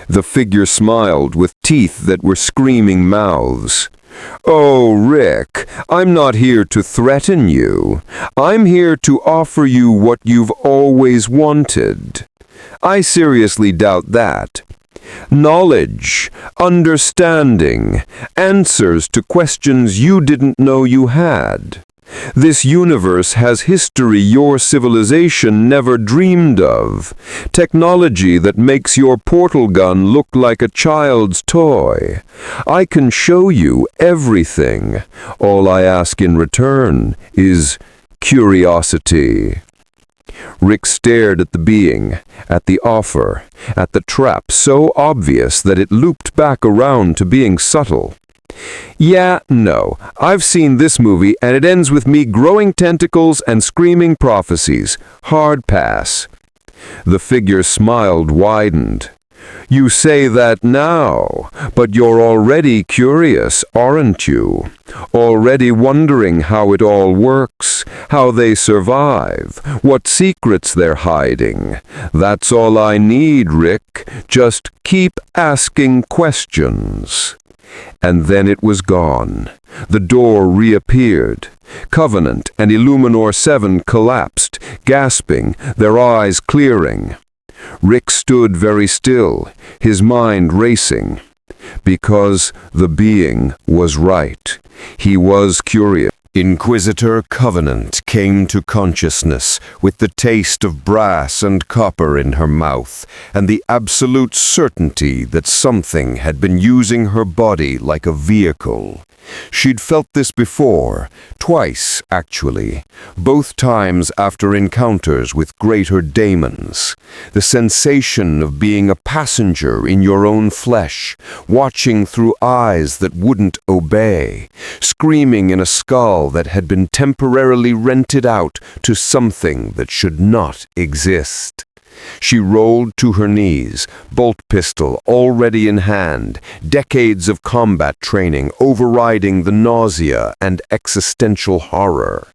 The figure smiled with teeth that were screaming mouths. "Oh, Rick, I'm not here to threaten you. I'm here to offer you what you've always wanted." "I seriously doubt that." "Knowledge, understanding, answers to questions you didn't know you had. This universe has history your civilization never dreamed of. Technology that makes your portal gun look like a child's toy. I can show you everything. All I ask in return is curiosity." Rick stared at the being, at the offer, at the trap so obvious that it looped back around to being subtle. "Yeah, no. I've seen this movie and it ends with me growing tentacles and screaming prophecies. Hard pass." The figure smiled widened. "You say that now, but you're already curious, aren't you? Already wondering how it all works, how they survive, what secrets they're hiding. That's all I need, Rick. Just keep asking questions." And then it was gone. The door reappeared. Covenant and Illuminor 7 collapsed, gasping, their eyes clearing. Rick stood very still, his mind racing. Because the being was right. He was curious. Inquisitor Covenant came to consciousness with the taste of brass and copper in her mouth and the absolute certainty that something had been using her body like a vehicle. She'd felt this before, twice actually, both times after encounters with greater daemons. The sensation of being a passenger in your own flesh, watching through eyes that wouldn't obey, screaming in a skull that had been temporarily rented out to something that should not exist. She rolled to her knees, bolt pistol already in hand, decades of combat training overriding the nausea and existential horror.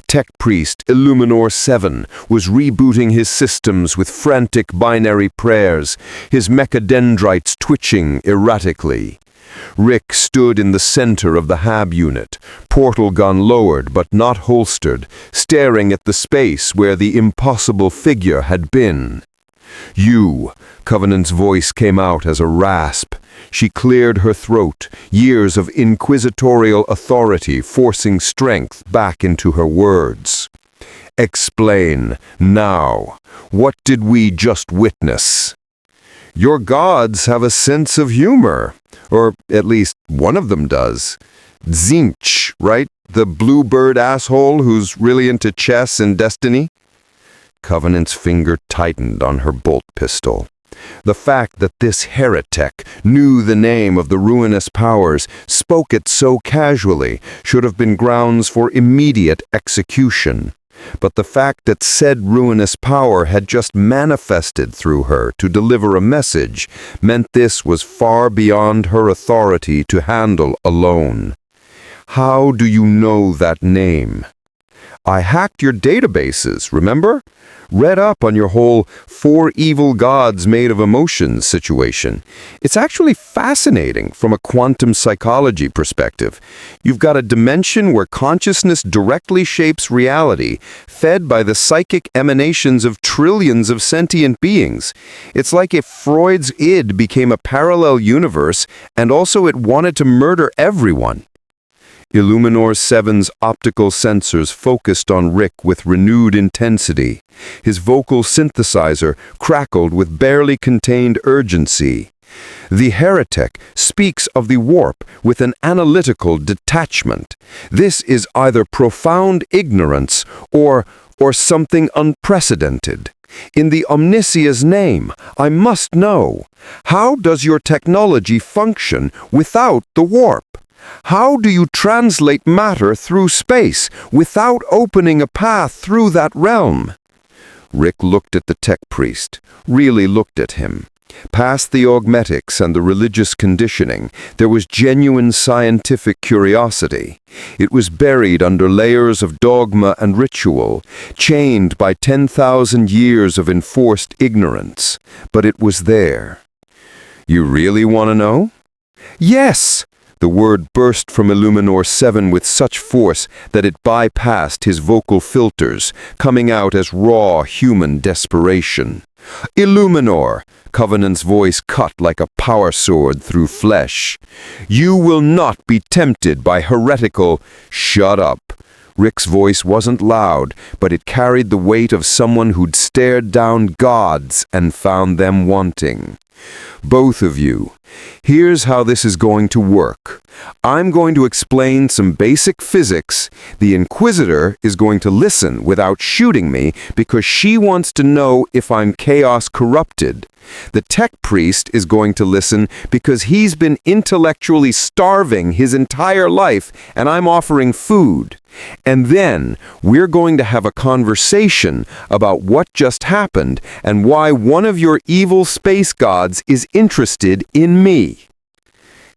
Tech Priest Illuminor 7 was rebooting his systems with frantic binary prayers, his mechadendrites twitching erratically. Rick stood in the center of the HAB unit, portal gun lowered but not holstered, staring at the space where the impossible figure had been. "You," Covenant's voice came out as a rasp. She cleared her throat, years of inquisitorial authority forcing strength back into her words. "Explain, now. What did we just witness?" "Your gods have a sense of humor. Or at least one of them does. Zinch, right? The bluebird asshole who's really into chess and destiny?" Covenant's finger tightened on her bolt pistol. The fact that this heretic knew the name of the ruinous powers, spoke it so casually, should have been grounds for immediate execution. But the fact that said ruinous power had just manifested through her to deliver a message meant this was far beyond her authority to handle alone. "How do you know that name?" I hacked your databases, remember? Read up on your whole four evil gods made of emotions situation. It's actually fascinating from a quantum psychology perspective. You've got a dimension where consciousness directly shapes reality, fed by the psychic emanations of trillions of sentient beings. It's like if Freud's id became a parallel universe and also it wanted to murder everyone. Illuminor 7's optical sensors focused on Rick with renewed intensity. His vocal synthesizer crackled with barely contained urgency. The heretic speaks of the warp with an analytical detachment. This is either profound ignorance or something unprecedented. In the Omnisia's name, I must know, how does your technology function without the warp? How do you translate matter through space without opening a path through that realm? Rick looked at the tech priest, really looked at him. Past the augmetics and the religious conditioning, there was genuine scientific curiosity. It was buried under layers of dogma and ritual, chained by 10,000 years of enforced ignorance. But it was there. You really want to know? Yes! The word burst from Illuminor 7 with such force that it bypassed his vocal filters, coming out as raw human desperation. Illuminor, Covenant's voice cut like a power sword through flesh. You will not be tempted by heretical... Shut up. Rick's voice wasn't loud, but it carried the weight of someone who'd stared down gods and found them wanting. Both of you, here's how this is going to work. I'm going to explain some basic physics. The Inquisitor is going to listen without shooting me because she wants to know if I'm chaos corrupted. The tech priest is going to listen because he's been intellectually starving his entire life and I'm offering food. And then we're going to have a conversation about what just happened and why one of your evil space gods is interested in me.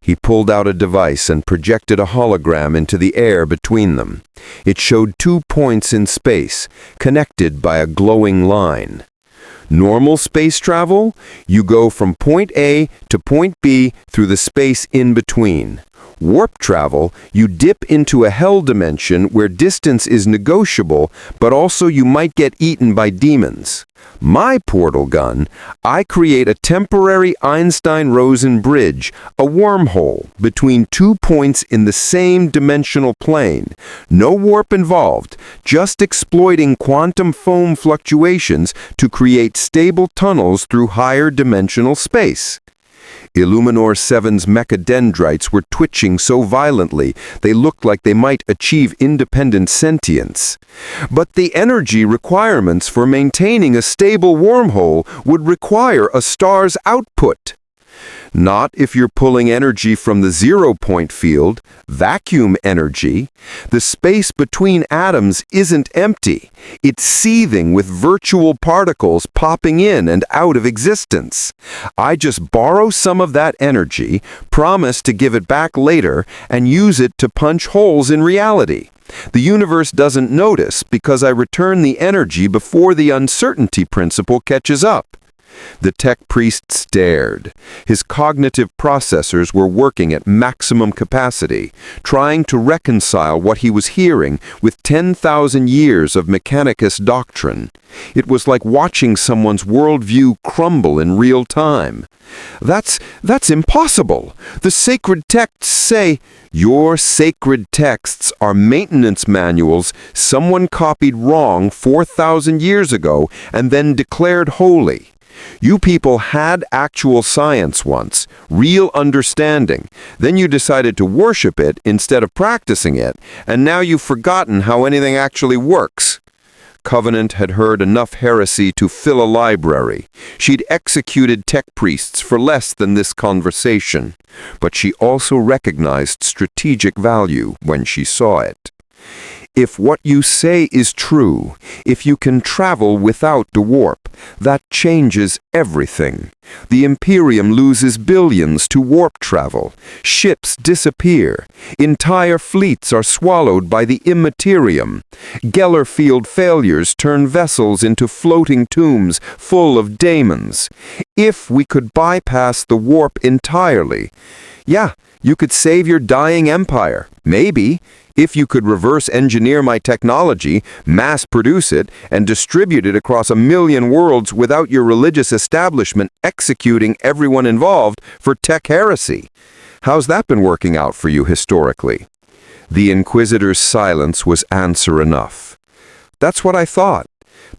He pulled out a device and projected a hologram into the air between them. It showed 2 points in space, connected by a glowing line. Normal space travel, you go from point A to point B through the space in between. Warp travel, you dip into a hell dimension where distance is negotiable, but also you might get eaten by demons. My portal gun, I create a temporary Einstein-Rosen bridge, a wormhole, between 2 points in the same dimensional plane. No warp involved, just exploiting quantum foam fluctuations to create stable tunnels through higher dimensional space. Illuminor 7's mechadendrites were twitching so violently they looked like they might achieve independent sentience. But the energy requirements for maintaining a stable wormhole would require a star's output. Not if you're pulling energy from the zero-point field, vacuum energy. The space between atoms isn't empty. It's seething with virtual particles popping in and out of existence. I just borrow some of that energy, promise to give it back later, and use it to punch holes in reality. The universe doesn't notice because I return the energy before the uncertainty principle catches up. The tech priest stared. His cognitive processors were working at maximum capacity, trying to reconcile what he was hearing with 10,000 years of Mechanicus doctrine. It was like watching someone's worldview crumble in real time. That's impossible. The sacred texts say, your sacred texts are maintenance manuals someone copied wrong 4,000 years ago and then declared holy. You people had actual science once, real understanding. Then you decided to worship it instead of practicing it, and now you've forgotten how anything actually works. Covenant had heard enough heresy to fill a library. She'd executed tech priests for less than this conversation, but she also recognized strategic value when she saw it. If what you say is true, if you can travel without the warp, that changes everything. The Imperium loses billions to warp travel. Ships disappear. Entire fleets are swallowed by the immaterium. Geller field failures turn vessels into floating tombs full of daemons. If we could bypass the warp entirely, yeah, you could save your dying empire. Maybe. If you could reverse engineer my technology, mass produce it, and distribute it across 1 million worlds without your religious establishment executing everyone involved for tech heresy. How's that been working out for you historically? The Inquisitor's silence was answer enough. That's what I thought.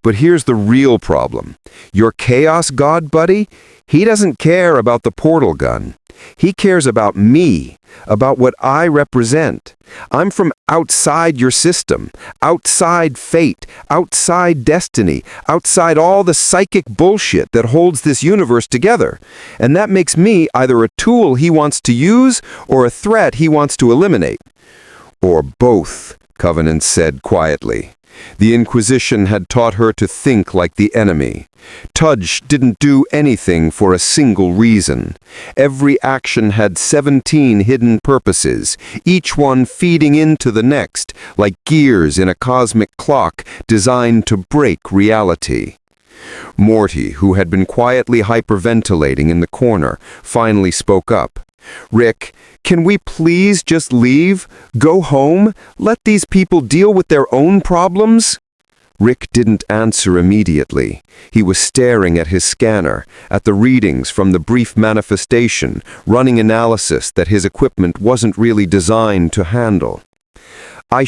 But here's the real problem. Your Chaos God buddy, he doesn't care about the portal gun. He cares about me, about what I represent. I'm from outside your system, outside fate, outside destiny, outside all the psychic bullshit that holds this universe together. And that makes me either a tool he wants to use or a threat he wants to eliminate. Or both, Covenant said quietly. The Inquisition had taught her to think like the enemy. Tudge didn't do anything for a single reason. Every action had 17 hidden purposes, each one feeding into the next, like gears in a cosmic clock designed to break reality. Morty, who had been quietly hyperventilating in the corner, finally spoke up. Rick, can we please just leave? Go home? Let these people deal with their own problems? Rick didn't answer immediately. He was staring at his scanner, at the readings from the brief manifestation, running analysis that his equipment wasn't really designed to handle. I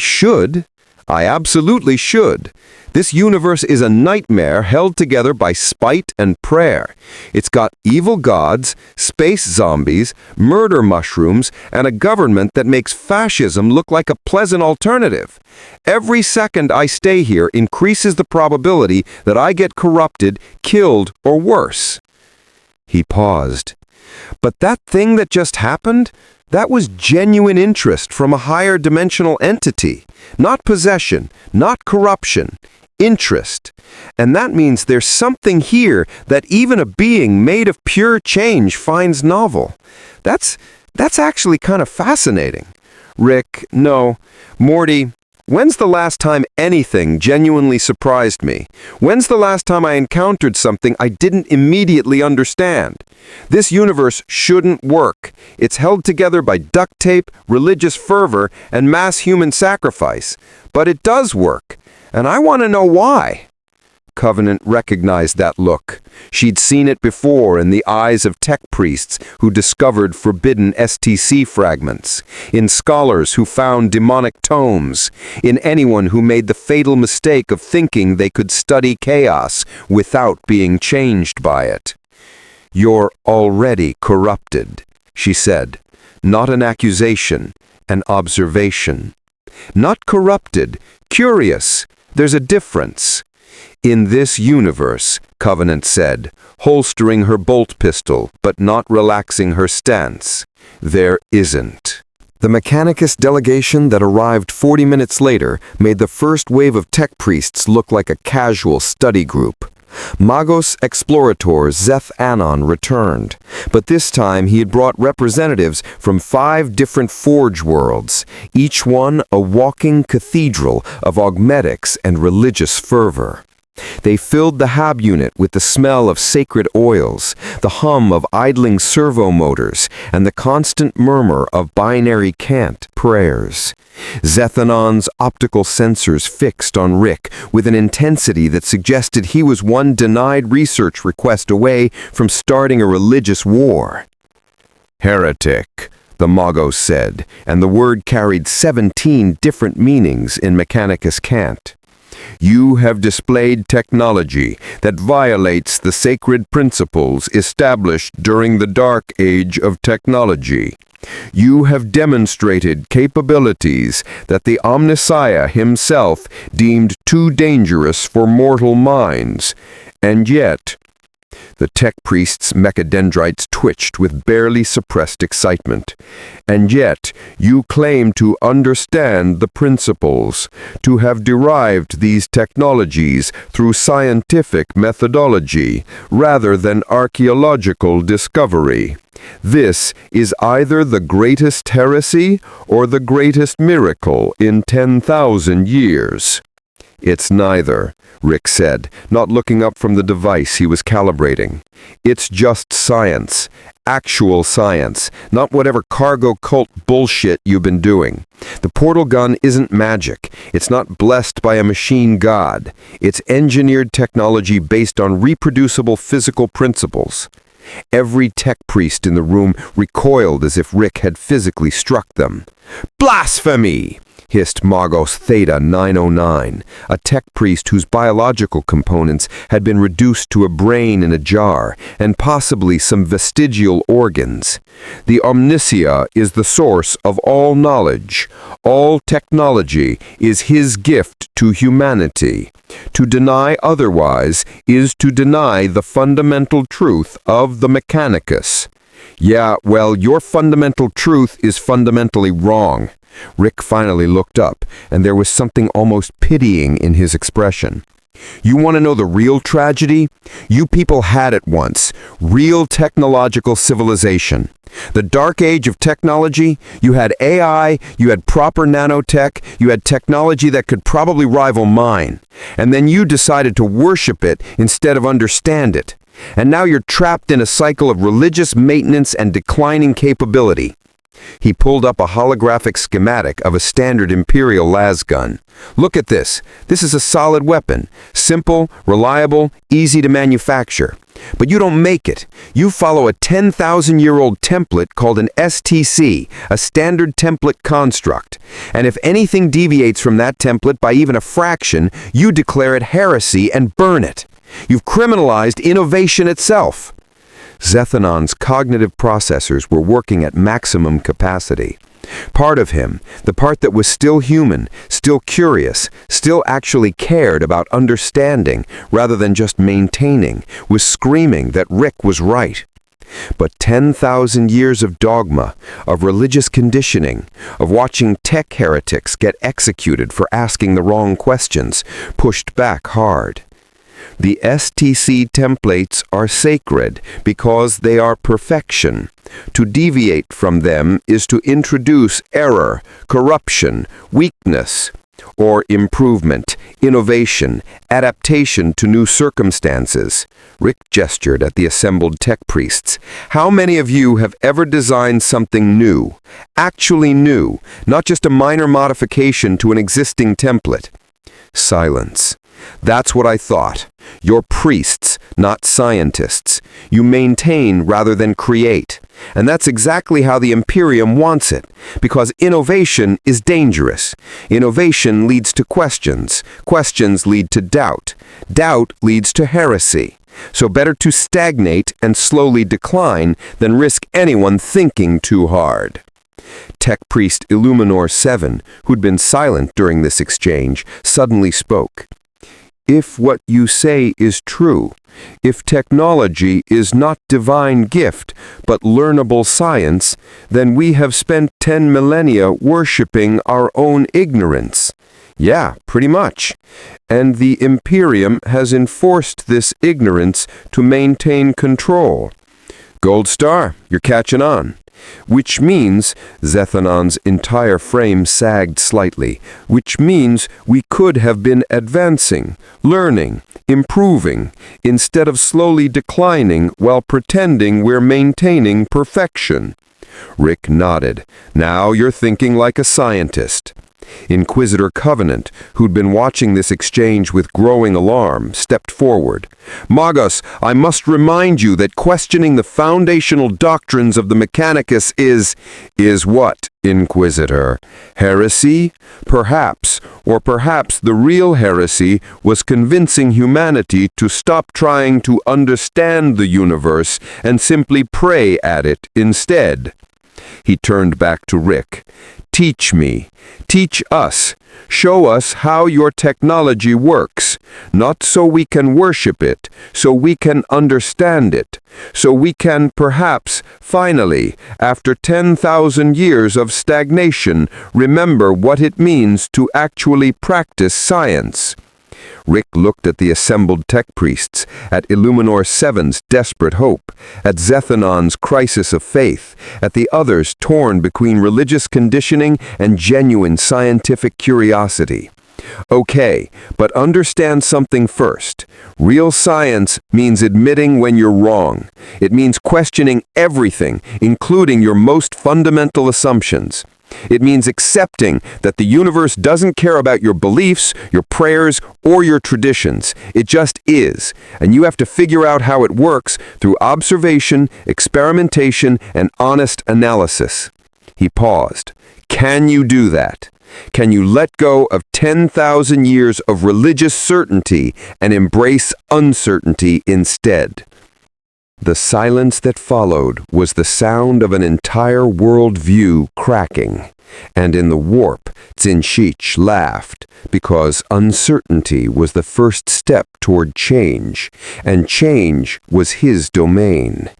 absolutely should. This universe is a nightmare held together by spite and prayer. It's got evil gods, space zombies, murder mushrooms, and a government that makes fascism look like a pleasant alternative. Every second I stay here increases the probability that I get corrupted, killed, or worse. He paused. But that thing that just happened? That was genuine interest from a higher dimensional entity. Not possession, not corruption. Interest. And that means there's something here that even a being made of pure change finds novel. That's actually kind of fascinating. Rick, no. Morty, when's the last time anything genuinely surprised me? When's the last time I encountered something I didn't immediately understand? This universe shouldn't work. It's held together by duct tape, religious fervor, and mass human sacrifice. But it does work. And I want to know why. Covenant recognized that look. She'd seen it before in the eyes of tech priests who discovered forbidden STC fragments, in scholars who found demonic tomes, in anyone who made the fatal mistake of thinking they could study chaos without being changed by it. You're already corrupted, she said. Not an accusation, an observation. Not corrupted, curious. There's a difference. In this universe, Covenant said, holstering her bolt pistol but not relaxing her stance, there isn't. The Mechanicus delegation that arrived 40 minutes later made the first wave of tech priests look like a casual study group. Magos Explorator Zeth Anon returned, but this time he had brought representatives from 5 different forge worlds, each one a walking cathedral of augmetics and religious fervor. They filled the hab unit with the smell of sacred oils, the hum of idling servo motors, and the constant murmur of binary cant prayers. Zethanon's optical sensors fixed on Rick with an intensity that suggested he was one denied research request away from starting a religious war. Heretic, the Magos said, and the word carried 17 different meanings in Mechanicus cant. You have displayed technology that violates the sacred principles established during the Dark Age of technology. You have demonstrated capabilities that the Omnissiah himself deemed too dangerous for mortal minds, and yet The tech priest's mechadendrites twitched with barely suppressed excitement. And yet, you claim to understand the principles, to have derived these technologies through scientific methodology rather than archaeological discovery. This is either the greatest heresy or the greatest miracle in 10,000 years. It's neither, Rick said, not looking up from the device he was calibrating. It's just science, actual science, not whatever cargo cult bullshit you've been doing. The portal gun isn't magic. It's not blessed by a machine god. It's engineered technology based on reproducible physical principles. Every tech priest in the room recoiled as if Rick had physically struck them. "Blasphemy!" hissed Magos Theta 909, a tech priest whose biological components had been reduced to a brain in a jar and possibly some vestigial organs. The Omnisia is the source of all knowledge. All technology is his gift to humanity. To deny otherwise is to deny the fundamental truth of the Mechanicus. Yeah, well, your fundamental truth is fundamentally wrong. Rick finally looked up, and there was something almost pitying in his expression. You want to know the real tragedy? You people had it once. Real technological civilization. The dark age of technology, you had AI, you had proper nanotech, you had technology that could probably rival mine. And then you decided to worship it instead of understand it. And now you're trapped in a cycle of religious maintenance and declining capability. He pulled up a holographic schematic of a standard Imperial las gun. Look at this. This is a solid weapon. Simple, reliable, easy to manufacture. But you don't make it. You follow a 10,000-year-old template called an STC, a standard template construct. And if anything deviates from that template by even a fraction, you declare it heresy and burn it. You've criminalized innovation itself. Zethanon's cognitive processors were working at maximum capacity. Part of him, the part that was still human, still curious, still actually cared about understanding rather than just maintaining, was screaming that Rick was right. But 10,000 years of dogma, of religious conditioning, of watching tech heretics get executed for asking the wrong questions, pushed back hard. The STC templates are sacred because they are perfection. To deviate from them is to introduce error, corruption, weakness, or improvement, innovation, adaptation to new circumstances. Rick gestured at the assembled tech priests. How many of you have ever designed something new, actually new, not just a minor modification to an existing template? Silence. That's what I thought. You're priests, not scientists. You maintain rather than create. And that's exactly how the Imperium wants it, because innovation is dangerous. Innovation leads to questions. Questions lead to doubt. Doubt leads to heresy. So better to stagnate and slowly decline than risk anyone thinking too hard. Tech priest Illuminor 7, who'd been silent during this exchange, suddenly spoke. If what you say is true, if technology is not divine gift, but learnable science, then we have spent 10 millennia worshipping our own ignorance. Yeah, pretty much. And the Imperium has enforced this ignorance to maintain control. Gold Star, you're catching on. Which means, Zethanon's entire frame sagged slightly, which means we could have been advancing, learning, improving, instead of slowly declining while pretending we're maintaining perfection. Rick nodded. Now you're thinking like a scientist. Inquisitor Covenant, who'd been watching this exchange with growing alarm, stepped forward. Magos, I must remind you that questioning the foundational doctrines of the Mechanicus is what, Inquisitor? Heresy? Perhaps, or perhaps the real heresy was convincing humanity to stop trying to understand the universe and simply pray at it instead. He turned back to Rick. Teach me, teach us, Show us how your technology works, not so we can worship it, so we can understand it, so we can perhaps, finally, after 10,000 years of stagnation, remember what it means to actually practice science." Rick looked at the assembled tech priests, at Illuminor 7's desperate hope, at Zethanon's crisis of faith, at the others torn between religious conditioning and genuine scientific curiosity. "Okay, but understand something first. Real science means admitting when you're wrong. It means questioning everything, including your most fundamental assumptions. It means accepting that the universe doesn't care about your beliefs, your prayers, or your traditions. It just is, and you have to figure out how it works through observation, experimentation, and honest analysis." He paused. "Can you do that? Can you let go of 10,000 years of religious certainty and embrace uncertainty instead?" The silence that followed was the sound of an entire worldview cracking, and in the warp, Tzinchich laughed, because uncertainty was the first step toward change, and change was his domain.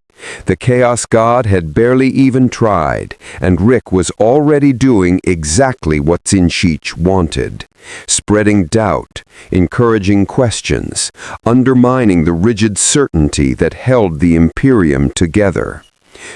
The Chaos God had barely even tried, and Rick was already doing exactly what Tzinchich wanted, spreading doubt, encouraging questions, undermining the rigid certainty that held the Imperium together.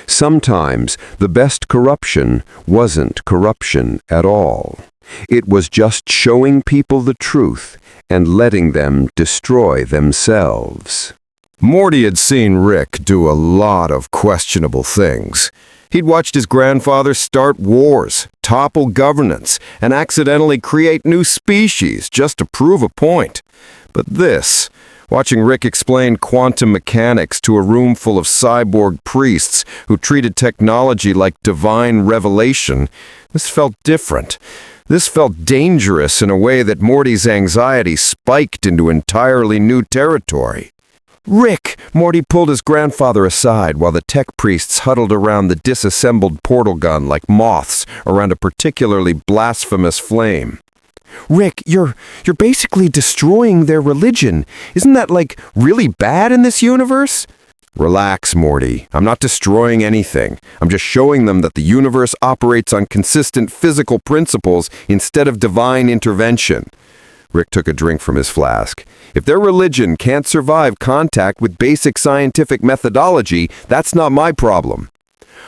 Sometimes the best corruption wasn't corruption at all. It was just showing people the truth and letting them destroy themselves. Morty had seen Rick do a lot of questionable things. He'd watched his grandfather start wars, topple governance, and accidentally create new species just to prove a point. But this, watching Rick explain quantum mechanics to a room full of cyborg priests who treated technology like divine revelation, this felt different. This felt dangerous in a way that Morty's anxiety spiked into entirely new territory. "Rick!" Morty pulled his grandfather aside while the tech priests huddled around the disassembled portal gun like moths around a particularly blasphemous flame. "Rick, you're basically destroying their religion. Isn't that, like, really bad in this universe?" "Relax, Morty. I'm not destroying anything. I'm just showing them that the universe operates on consistent physical principles instead of divine intervention." Rick took a drink from his flask. "If their religion can't survive contact with basic scientific methodology, that's not my problem."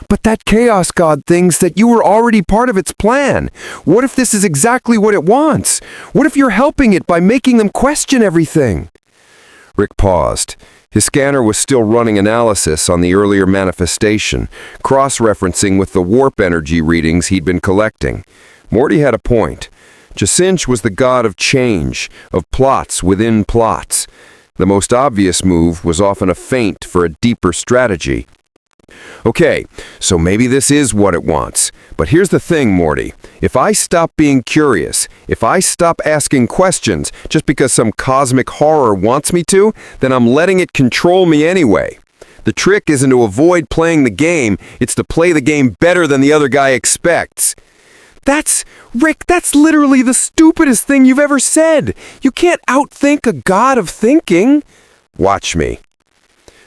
"But that Chaos God thinks that you were already part of its plan. What if this is exactly what it wants? What if you're helping it by making them question everything?" Rick paused. His scanner was still running analysis on the earlier manifestation, cross-referencing with the warp energy readings he'd been collecting. Morty had a point. Jacinch was the god of change, of plots within plots. The most obvious move was often a feint for a deeper strategy. "Okay, so maybe this is what it wants. But here's the thing, Morty. If I stop being curious, if I stop asking questions just because some cosmic horror wants me to, then I'm letting it control me anyway. The trick isn't to avoid playing the game, it's to play the game better than the other guy expects." Rick, that's literally the stupidest thing you've ever said. You can't outthink a god of thinking. "Watch me."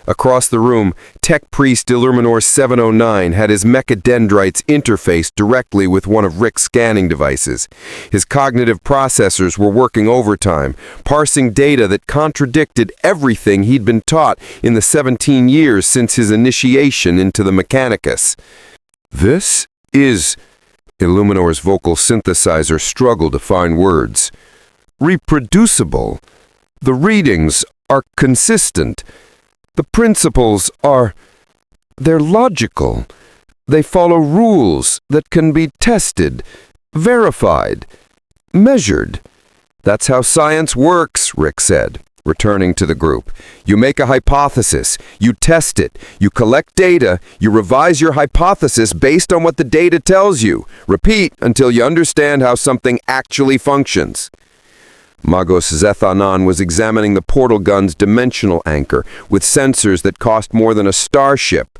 Across the room, Tech Priest Illuminor 709 had his mechadendrites interfaced directly with one of Rick's scanning devices. His cognitive processors were working overtime, parsing data that contradicted everything he'd been taught in the 17 years since his initiation into the Mechanicus. "This is..." Illuminor's vocal synthesizer struggled to find words. "Reproducible. The readings are consistent. The principles they're logical. They follow rules that can be tested, verified, measured." "That's how science works," Rick said, returning to the group. "You make a hypothesis, you test it, you collect data, you revise your hypothesis based on what the data tells you. Repeat until you understand how something actually functions." Magos Zethanon was examining the portal gun's dimensional anchor with sensors that cost more than a starship.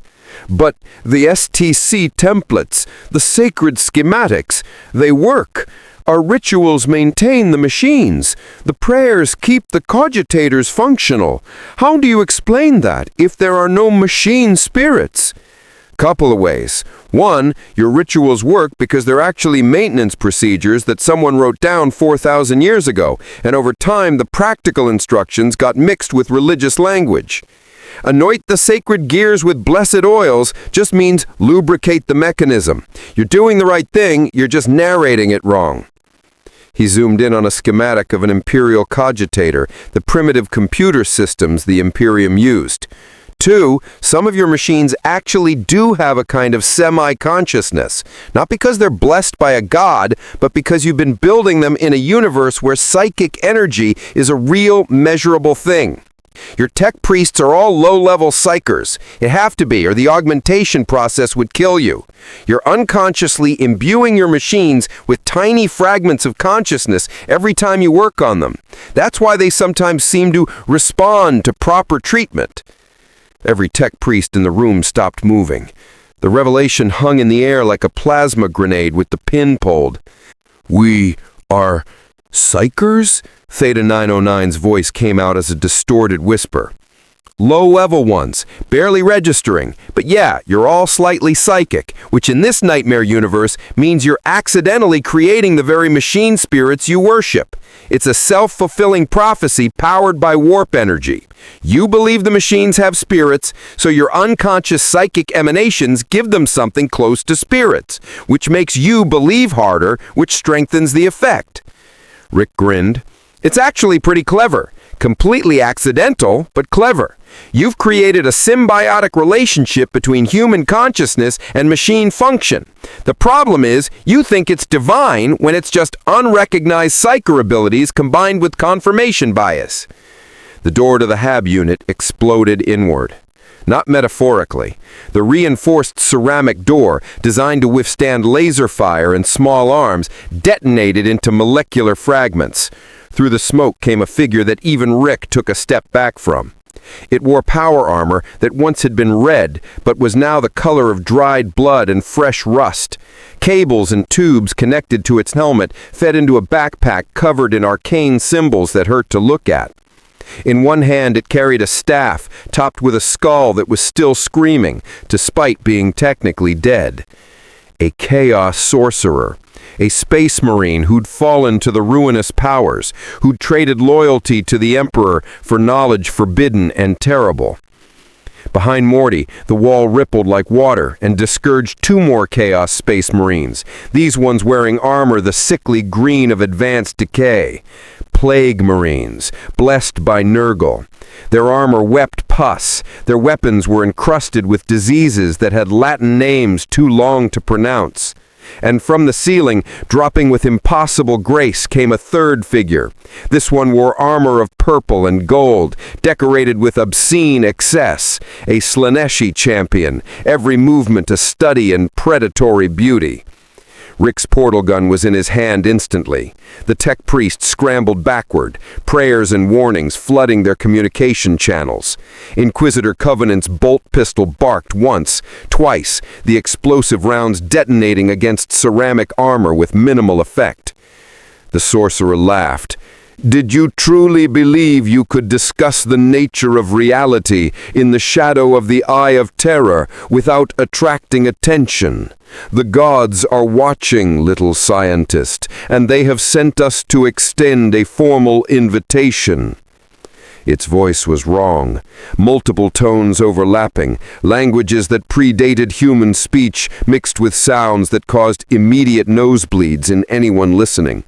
But the STC templates, the sacred schematics, they work. Our rituals maintain the machines. The prayers keep the cogitators functional. How do you explain that if there are no machine spirits? Couple of ways. One, your rituals work because they're actually maintenance procedures that someone wrote down 4,000 years ago, and over time the practical instructions got mixed with religious language. Anoint the sacred gears with blessed oils just means lubricate the mechanism. You're doing the right thing, you're just narrating it wrong. He zoomed in on a schematic of an Imperial cogitator, the primitive computer systems the Imperium used. 2, some of your machines actually do have a kind of semi-consciousness, not because they're blessed by a god, but because you've been building them in a universe where psychic energy is a real, measurable thing. Your tech priests are all low-level psychers. It have to be, or the augmentation process would kill you. You're unconsciously imbuing your machines with tiny fragments of consciousness every time you work on them. That's why they sometimes seem to respond to proper treatment. Every tech priest in the room stopped moving. The revelation hung in the air like a plasma grenade with the pin pulled. "We are psychers?" Theta 909's voice came out as a distorted whisper. "Low-level ones, barely registering, but yeah, you're all slightly psychic, which in this nightmare universe means you're accidentally creating the very machine spirits you worship. It's a self-fulfilling prophecy powered by warp energy. You believe the machines have spirits, so your unconscious psychic emanations give them something close to spirits, which makes you believe harder, which strengthens the effect." Rick grinned. "It's actually pretty clever. Completely accidental, but clever. You've created a symbiotic relationship between human consciousness and machine function. The problem is, you think it's divine when it's just unrecognized psycher abilities combined with confirmation bias." The door to the HAB unit exploded inward. Not metaphorically. The reinforced ceramic door, designed to withstand laser fire and small arms, detonated into molecular fragments. Through the smoke came a figure that even Rick took a step back from. It wore power armor that once had been red, but was now the color of dried blood and fresh rust. Cables and tubes connected to its helmet fed into a backpack covered in arcane symbols that hurt to look at. In one hand it carried a staff topped with a skull that was still screaming, despite being technically dead. A chaos sorcerer. A space marine who'd fallen to the ruinous powers, who'd traded loyalty to the Emperor for knowledge forbidden and terrible. Behind Morty, the wall rippled like water and discouraged 2 more Chaos Space Marines, these ones wearing armor the sickly green of advanced decay. Plague Marines, blessed by Nurgle. Their armor wept pus, their weapons were encrusted with diseases that had Latin names too long to pronounce. And from the ceiling, dropping with impossible grace, came a third figure. This one wore armor of purple and gold, decorated with obscene excess, a Slaneshi champion, every movement a study in predatory beauty. Rick's portal gun was in his hand instantly. The tech priest scrambled backward, prayers and warnings flooding their communication channels. Inquisitor Covenant's bolt pistol barked once, twice, the explosive rounds detonating against ceramic armor with minimal effect. The sorcerer laughed. "Did you truly believe you could discuss the nature of reality in the shadow of the Eye of Terror without attracting attention? The gods are watching, little scientist, and they have sent us to extend a formal invitation." Its voice was wrong, multiple tones overlapping, languages that predated human speech mixed with sounds that caused immediate nosebleeds in anyone listening.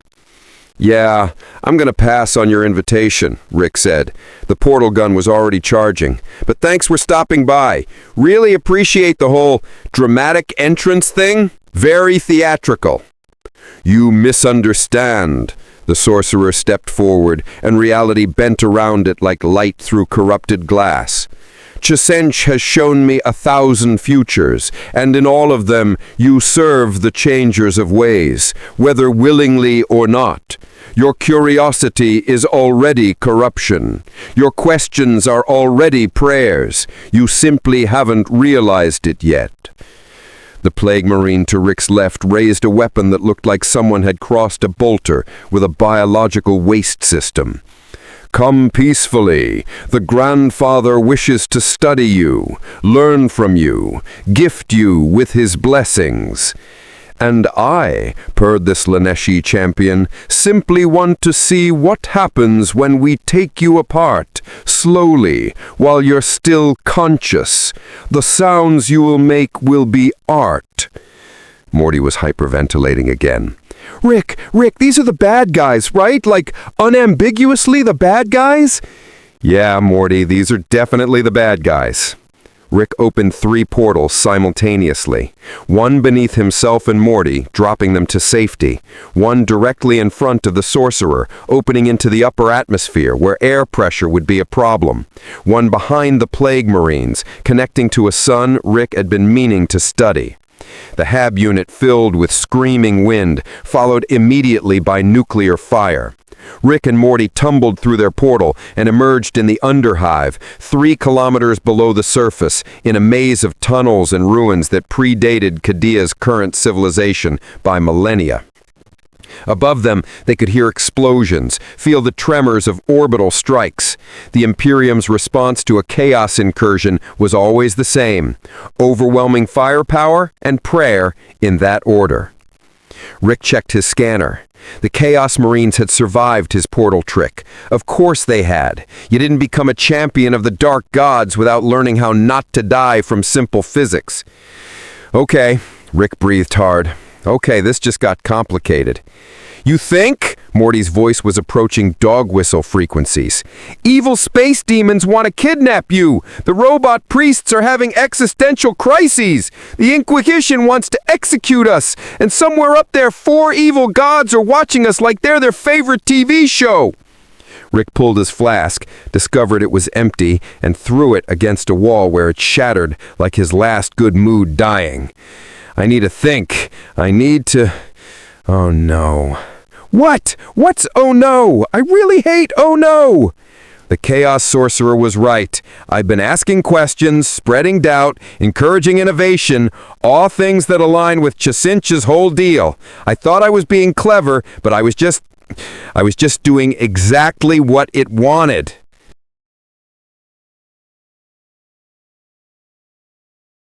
"Yeah, I'm gonna pass on your invitation," Rick said. The portal gun was already charging. "But thanks for stopping by. Really appreciate the whole dramatic entrance thing. Very theatrical." "You misunderstand." The sorcerer stepped forward, and reality bent around it like light through corrupted glass. "Chisench has shown me 1,000 futures, and in all of them you serve the changers of ways, whether willingly or not. Your curiosity is already corruption. Your questions are already prayers. You simply haven't realized it yet. The Plague Marine to Rick's left raised a weapon that looked like someone had crossed a bolter with a biological waste system. Come peacefully. The Grandfather wishes to study you, learn from you, gift you with his blessings. And I, purred the Slaneshi champion, simply want to see what happens when we take you apart, slowly, while you're still conscious. The sounds you will make will be art. Morty was hyperventilating again. Rick, these are the bad guys, right? Like, unambiguously the bad guys? Yeah, Morty, these are definitely the bad guys. Rick opened 3 portals simultaneously, one beneath himself and Morty, dropping them to safety, one directly in front of the sorcerer, opening into the upper atmosphere where air pressure would be a problem, one behind the Plague Marines, connecting to a sun Rick had been meaning to study. The HAB unit filled with screaming wind, followed immediately by nuclear fire. Rick and Morty tumbled through their portal and emerged in the Underhive, 3 kilometers below the surface, in a maze of tunnels and ruins that predated Kadia's current civilization by millennia. Above them, they could hear explosions, feel the tremors of orbital strikes. The Imperium's response to a chaos incursion was always the same: overwhelming firepower and prayer, in that order. Rick checked his scanner. The Chaos Marines had survived his portal trick. Of course they had. You didn't become a champion of the Dark Gods without learning how not to die from simple physics. Okay, Rick breathed hard. Okay, this just got complicated. You think? Morty's voice was approaching dog whistle frequencies. Evil space demons want to kidnap you. The robot priests are having existential crises. The Inquisition wants to execute us. And somewhere up there, 4 evil gods are watching us like they're their favorite TV show. Rick pulled his flask, discovered it was empty, and threw it against a wall where it shattered like his last good mood dying. I need to think. I need to... Oh no. What? What's oh no? I really hate oh no! The Chaos Sorcerer was right. I've been asking questions, spreading doubt, encouraging innovation, all things that align with Chacincha's whole deal. I thought I was being clever, but I was just doing exactly what it wanted.